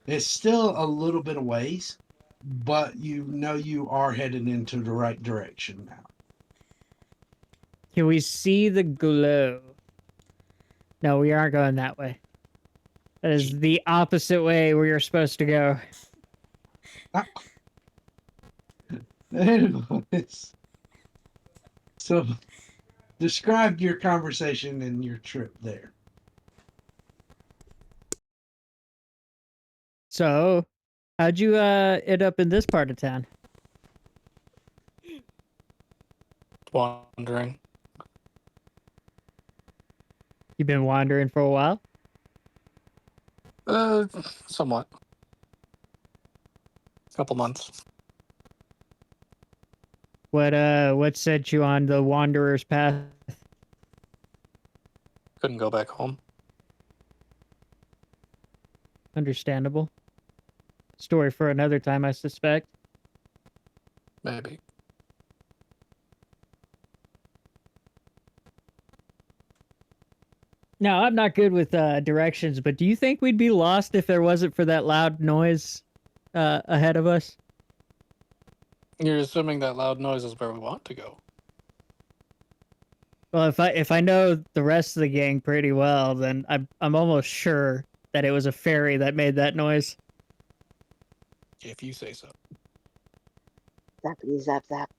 it's still a little bit of ways, but you know you are headed into the right direction now. Can we see the glow? No, we aren't going that way. That is the opposite way we are supposed to go. Anyways, so describe your conversation and your trip there. So, how'd you end up in this part of town? Wandering. You been wandering for a while? Somewhat. Couple months. What set you on the wanderer's path? Couldn't go back home. Understandable. Story for another time, I suspect. Maybe. Now, I'm not good with directions, but do you think we'd be lost if there wasn't for that loud noise ahead of us? You're assuming that loud noise is where we want to go. Well, if I know the rest of the gang pretty well, then I'm almost sure that it was a fairy that made that noise. If you say so. Zappity zap zap.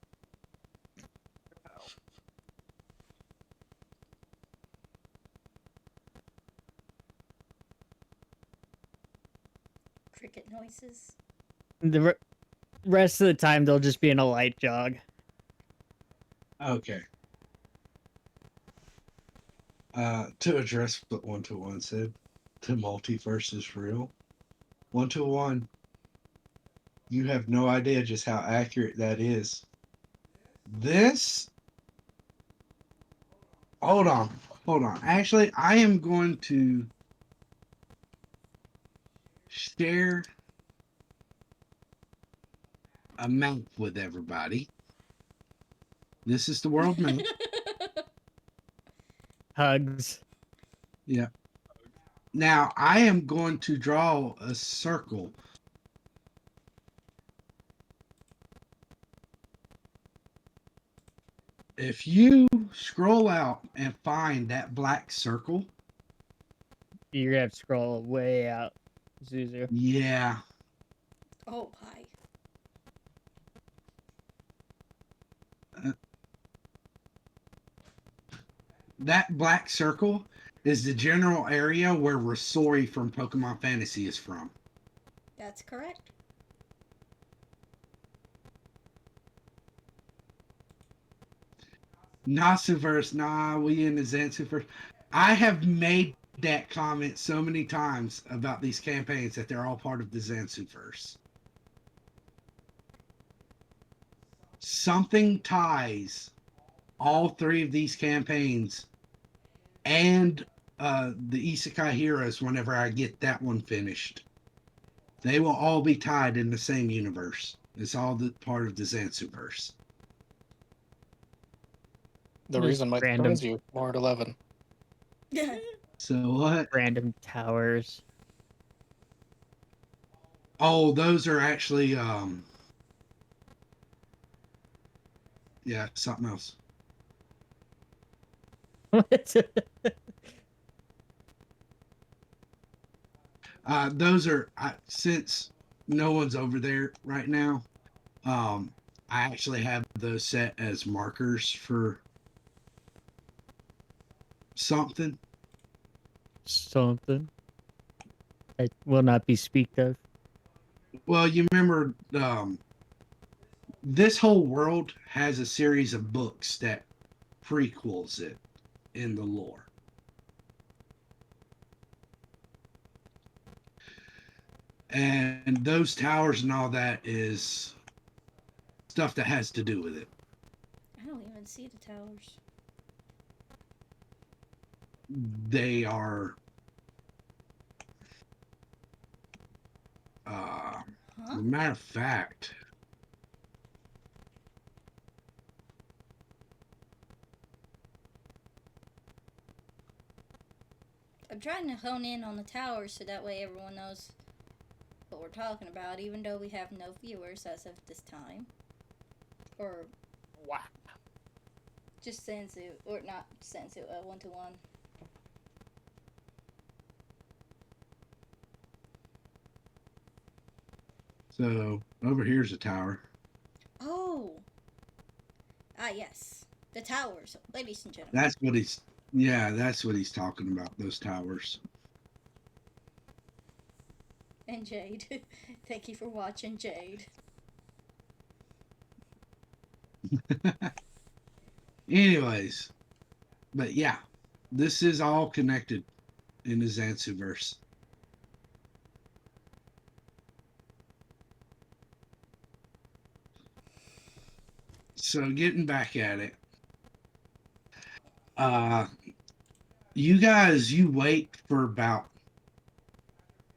Cricket noises. The rest of the time, they'll just be in a light jog. Okay. To address what 121 said, the multiverse is real. 121, you have no idea just how accurate that is. This. Hold on. Actually, I am going to share a map with everybody. This is the world map. Hugs. Yeah. Now, I am going to draw a circle. If you scroll out and find that black circle, You're gonna have to scroll way out, Zuzu. yeah, Oh, hi. that black circle is the general area where Rasori from Pokemon Fantasy is from. That's correct. Nasuverse, nah, we in the Zansuverse. I have made that comment so many times about these campaigns that they're all part of the Zansuverse. Something ties all three of these campaigns and the Isekai Heroes whenever I get that one finished. They will all be tied in the same universe. It's all part of the Zansuverse. The Just reason might random. surprise you. Lord 11. So what? Random towers. Oh, those are actually yeah, something else. What? Those are since no one's over there right now. Um, I actually have those set as markers for something. Something that will not be speaked of. Well, you remember this whole world has a series of books that prequels it in the lore. And those towers and all that is stuff that has to do with it. I don't even see the towers. They are as Huh? a matter of fact, I'm trying to hone in on the towers so that way everyone knows what we're talking about, even though we have no viewers as of this time. Or Wow. just Senzu, or not Senzu, 1-to-1. so over here's a tower. Oh! Ah, yes. The towers, ladies and gentlemen. That's what he's talking about, those towers. And Jade. Thank you for watching, Jade. Anyways, but yeah, this is all connected in the Zansuverse. So getting back at it, uh, you wait for about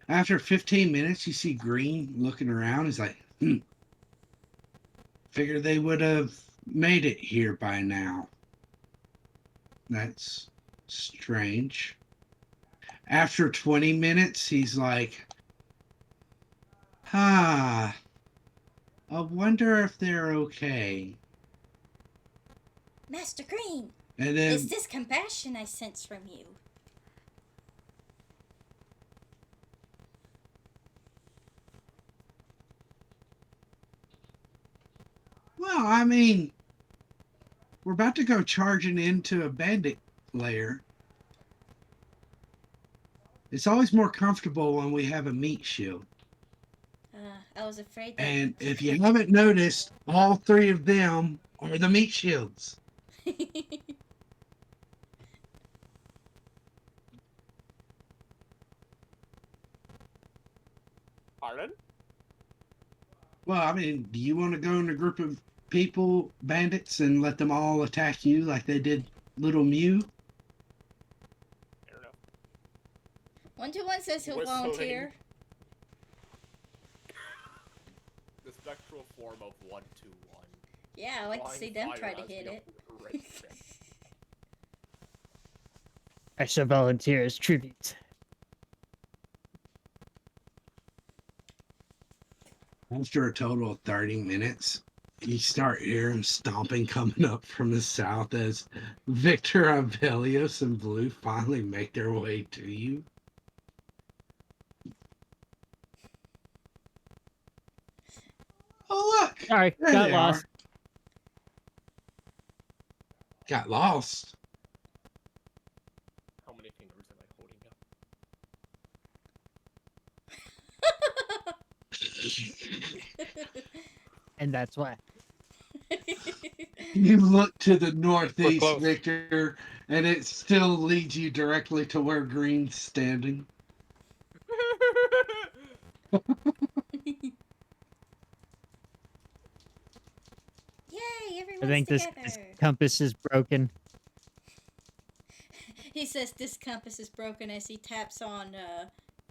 after 15 minutes, you see Green looking around. He's like, figure they would have made it here by now. That's strange. After 20 minutes, he's like, huh, I wonder if they're okay. Master Green! And then, Is this compassion I sense from you? well, I mean, we're about to go charging into a bandit lair. It's always more comfortable when we have a meat shield. I was afraid that... And if you haven't noticed, all three of them are the meat shields. Pardon? Well, I mean, do you want to go in a group of people, bandits, and let them all attack you like they did little Mew? I don't know. 1-to-1 says he'll Whistling. volunteer. The spectral form of 1-2-1. Yeah, I like to see them Flying try to fire hit as it. the right trip. I shall volunteer as tribute. After a total of 30 minutes, you start hearing stomping coming up from the south as Victor, Abelios, and Blue finally make their way to you. Oh, look! Sorry, There got they lost. are. Got lost. How many fingers am I holding up? And that's why. You look to the northeast, close. Victor, and it still leads you directly to where Green's standing. Yay, I everyone's think this together. compass is broken. He says this compass is broken as he taps on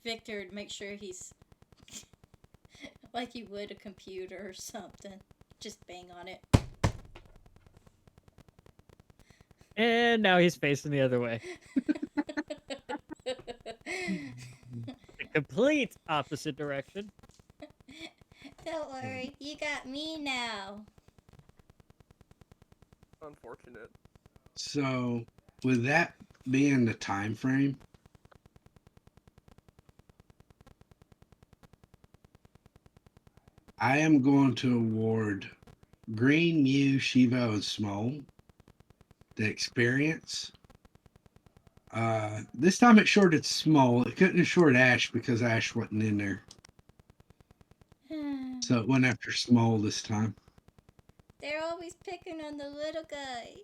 Victor to make sure he's like you would a computer or something. Just bang on it. And now he's facing the other way. The complete opposite direction. Don't worry, you got me now. Unfortunate. So, with that being the time frame, I am going to award Green, Mew, Shivo, and Small the experience. This time it shorted Small. It couldn't have shorted Ash because Ash wasn't in there. So it went after Small this time. They're always picking on the little guy.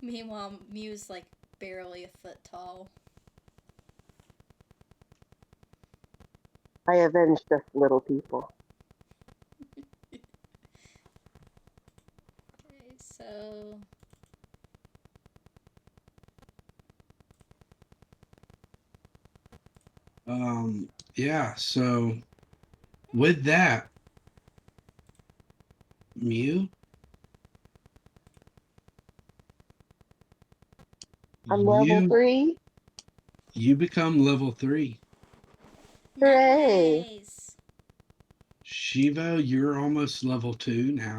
Meanwhile, Mew's like barely a foot tall. I avenged the little people. Okay, so Yeah, so with that, Mew, I'm level 3. you become level 3. Hooray. nice. Shivo, you're almost level 2 now.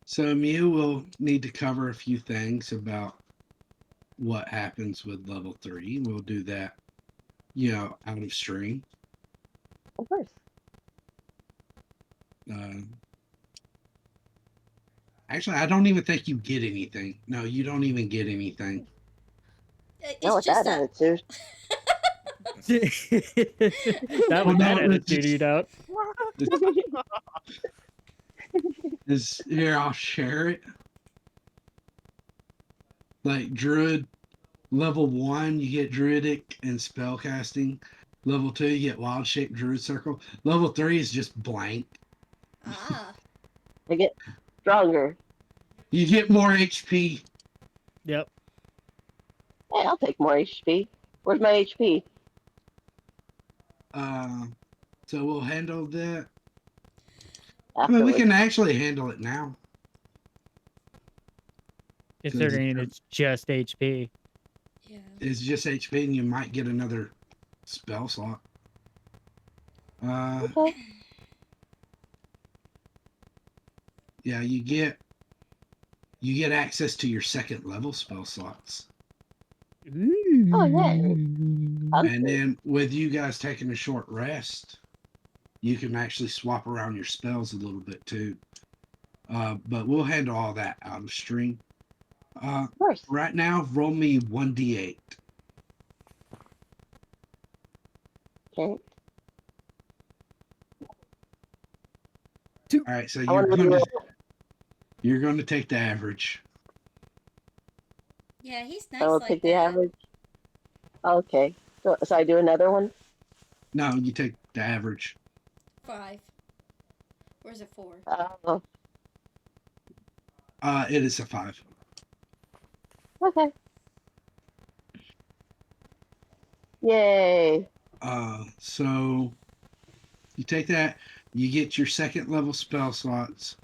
So Mew will need to cover a few things about what happens with level 3. We'll do that, out of stream. Of course. Actually, I don't even think you get anything. No, you don't even get anything. It's Not with just that attitude. Not Well, with that no, attitude, you don't. Here, I'll share it. Like Druid, level 1, you get Druidic and spellcasting. Level 2, you get Wild Shape Druid Circle. Level 3 is just blank. ah. I get stronger. You get more HP. Yep. Hey, I'll take more HP. Where's my HP? So we'll handle that. I mean, we Afterwards. can actually handle it now. Considering it's just HP. Yeah. It's just HP, and you might get another spell slot. Okay. Yeah, you get access to your second level spell slots. Oh, yeah. And then with you guys taking a short rest, you can actually swap around your spells a little bit too. But we'll handle all that out of stream. Of course. Right now, roll me 1d8. Okay. All right, so I want you're going to take the average. Yeah, he's I nice will like take the that. average. Okay. So I do another one? No, you take the average. 5. Where's it 4? It is a 5. Okay. Yay. So you take that, you get your second level spell slots.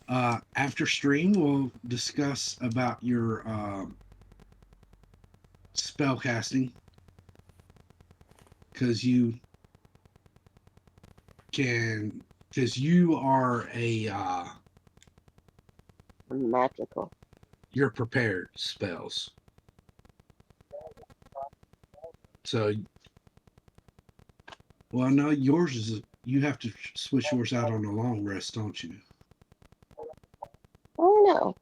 After stream, we'll discuss about your spell casting, because you are Magical. you're prepared spells. So, well, no, yours is you have to switch yours out on a long rest, don't you? Oh, no.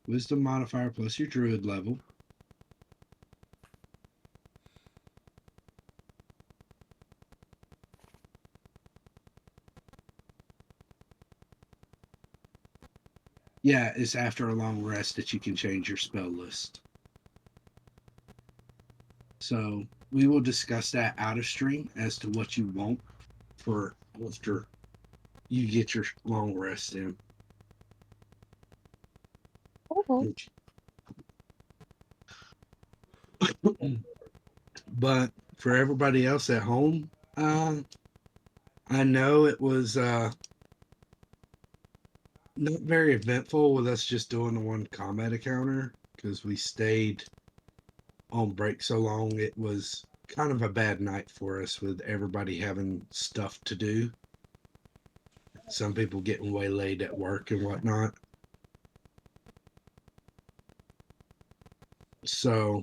Wisdom modifier plus your druid level. Yeah, it's after a long rest that you can change your spell list. So we will discuss that out of stream as to what you want for after you get your long rest in. But for everybody else at home, I know it was not very eventful with us just doing the one combat encounter because we stayed on break so long. It was kind of a bad night for us with everybody having stuff to do. Some people getting waylaid at work and whatnot. So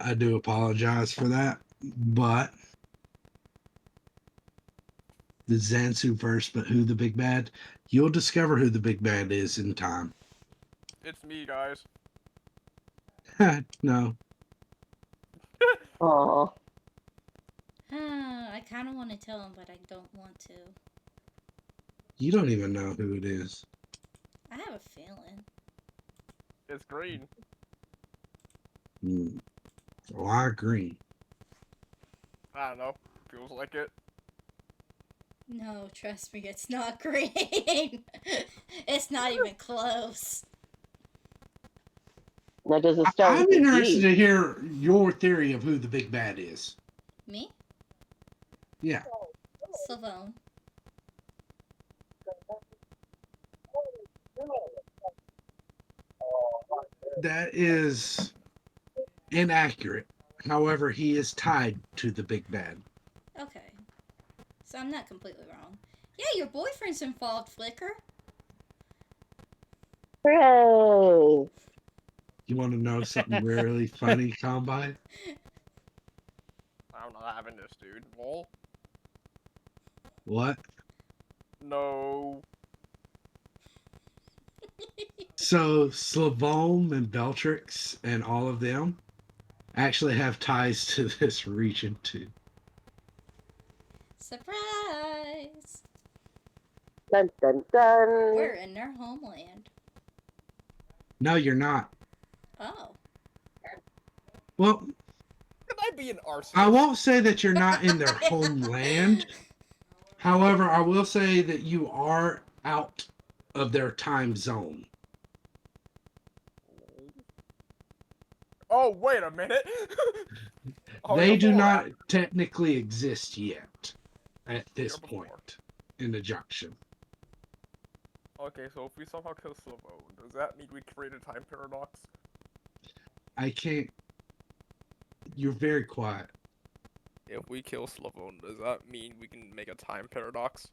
I do apologize for that, but the Zansu verse, but who the big bad? You'll discover who the big bad is in time. It's me, guys. No, Aw. I kind of want to tell him, but I don't want to. you don't even know who it is. I have a feeling. It's green. Why green? I don't know. Feels like it. No, trust me, it's not green. It's not even close. Now, does it start I'm with a interested G? to hear your theory of who the big bad is. Me? Yeah. Savone. That is inaccurate. However, he is tied to the big bad. Okay. So I'm not completely wrong. Yeah, your boyfriend's involved, Flicker. Hooray! You want to know something really funny, Combine? I'm not having this, dude. Lol. What? No. So Slavome and Beltrix and all of them actually have ties to this region too. Surprise! Dun dun dun. We're in their homeland. No, you're not. Oh. Well, Can I be an arsonist? I won't say that you're not in their homeland. However, I will say that you are out of their time zone. Oh, wait a minute. Oh, They you're do full not of technically exist yet at this You're before. point in the junction. that. Okay, so if we somehow kill Silvo, does that mean we create a time paradox? I can't. You're very quiet. If we kill Slavone, does that mean we can make a time paradox?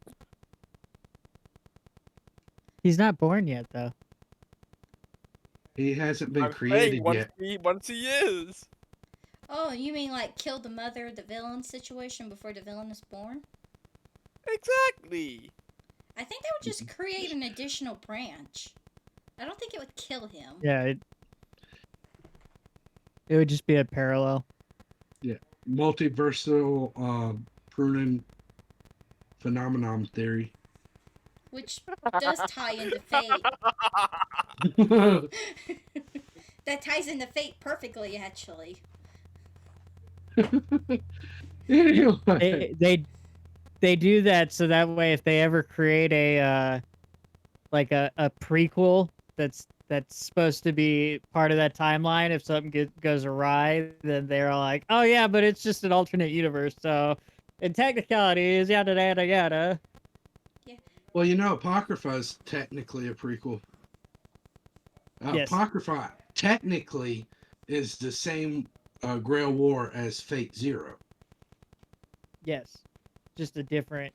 He's not born yet, though. He hasn't been I'm created saying once yet. once he is. Oh, you mean like kill the mother of the villain situation before the villain is born? Exactly. I think that would just create an additional branch. I don't think it would kill him. Yeah, it would just be a parallel. Multiversal pruning phenomenon theory. Which does tie into fate. That ties into fate perfectly, actually. Anyway, They do that so that way if they ever create a like a prequel that's supposed to be part of that timeline, if something goes awry, then they're all like, oh yeah, but it's just an alternate universe, so in technicalities, yada yada yada. well, you know, Apocrypha is technically a prequel. Yes. Apocrypha technically is the same Grail War as Fate Zero. Yes, just a different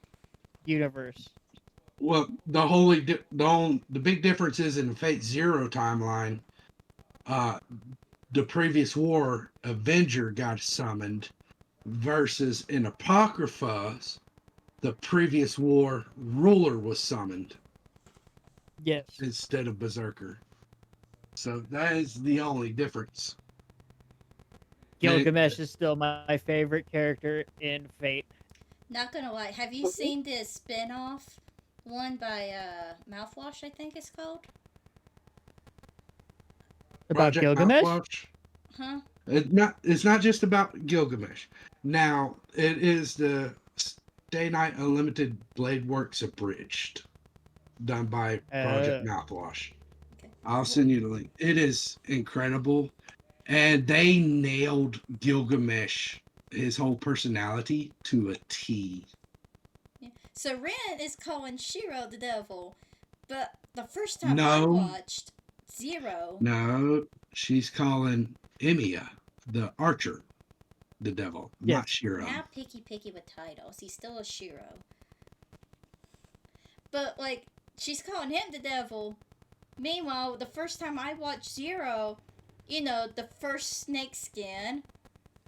universe. Well, the big difference is in the Fate Zero timeline, the previous war Avenger got summoned, versus in Apocrypha's, the previous war ruler was summoned Yes. instead of Berserker. So that is the only difference. Gilgamesh is still my favorite character in Fate. Not gonna lie. Have you seen this spin-off one by Mouthwash? I think it's called. About Project Gilgamesh? Mouthwash. Huh? It's not just about Gilgamesh. Now it is the Day Night Unlimited Blade Works abridged, done by Project Mouthwash. Okay. I'll send you the link. It is incredible, and they nailed Gilgamesh, his whole personality to a T. Yeah. So Ren is calling Shiro the devil, but the first time I No, watched Zero. no, she's calling Emiya, the archer, the devil, not Yes. Shiro. Now picky with titles. He's still a Shiro. But like she's calling him the devil. Meanwhile, the first time I watched Zero, you know, the first snake skin,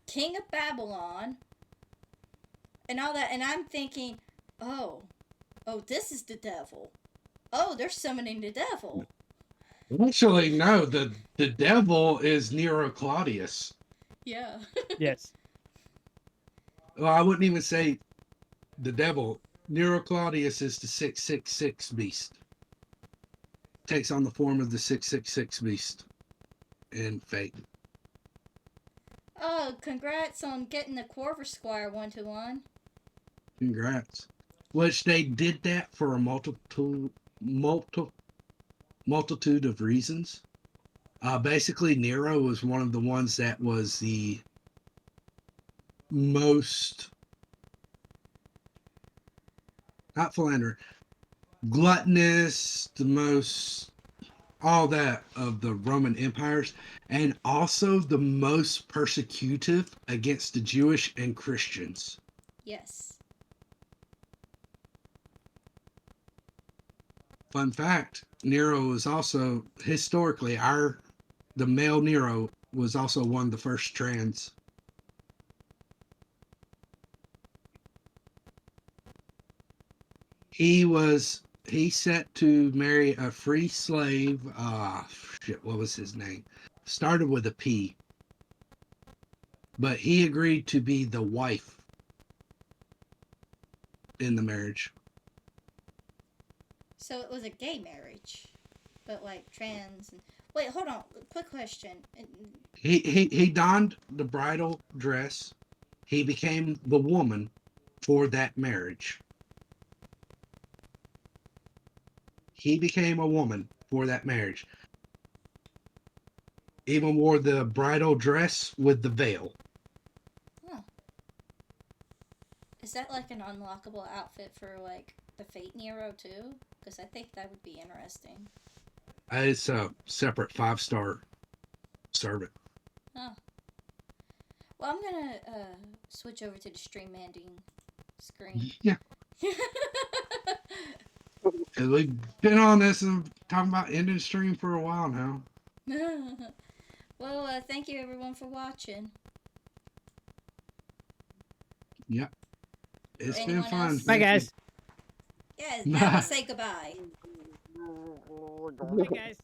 King of Babylon, and all that, and I'm thinking, oh, this is the devil. Oh, they're summoning the devil. Actually, no, the devil is Nero Claudius. Yeah. Yes. Well, I wouldn't even say the devil. Nero Claudius is the 666 beast. Takes on the form of the 666 beast in Fate. Oh, congrats on getting the Corver Squire 1-to-1. Congrats. Which they did that for a multitude of reasons. Basically, Nero was one of the ones that was the most, not philanderer, gluttonous, the most, all that of the Roman empires, and also the most persecutive against the Jewish and Christians. Yes. Fun fact, Nero was also historically the male Nero was also one of the first trans. He set to marry a free slave. What was his name? Started with a P. But he agreed to be the wife in the marriage. So it was a gay marriage, but like trans. And... Wait, hold on. Quick question. He donned the bridal dress. He became the woman for that marriage. He became a woman for that marriage. Even wore the bridal dress with the veil. Huh. Is that like an unlockable outfit for like the Fate Nero too? Because I think that would be interesting. It's a separate 5-star servant. Oh. Well, I'm gonna switch over to the stream ending screen. Yeah, because we've been on this and talking about ending stream for a while now. Well, thank you everyone for watching. Yep. It's been Anyone fun. else? Bye, guys. Yes, now we'll say goodbye. Bye, guys.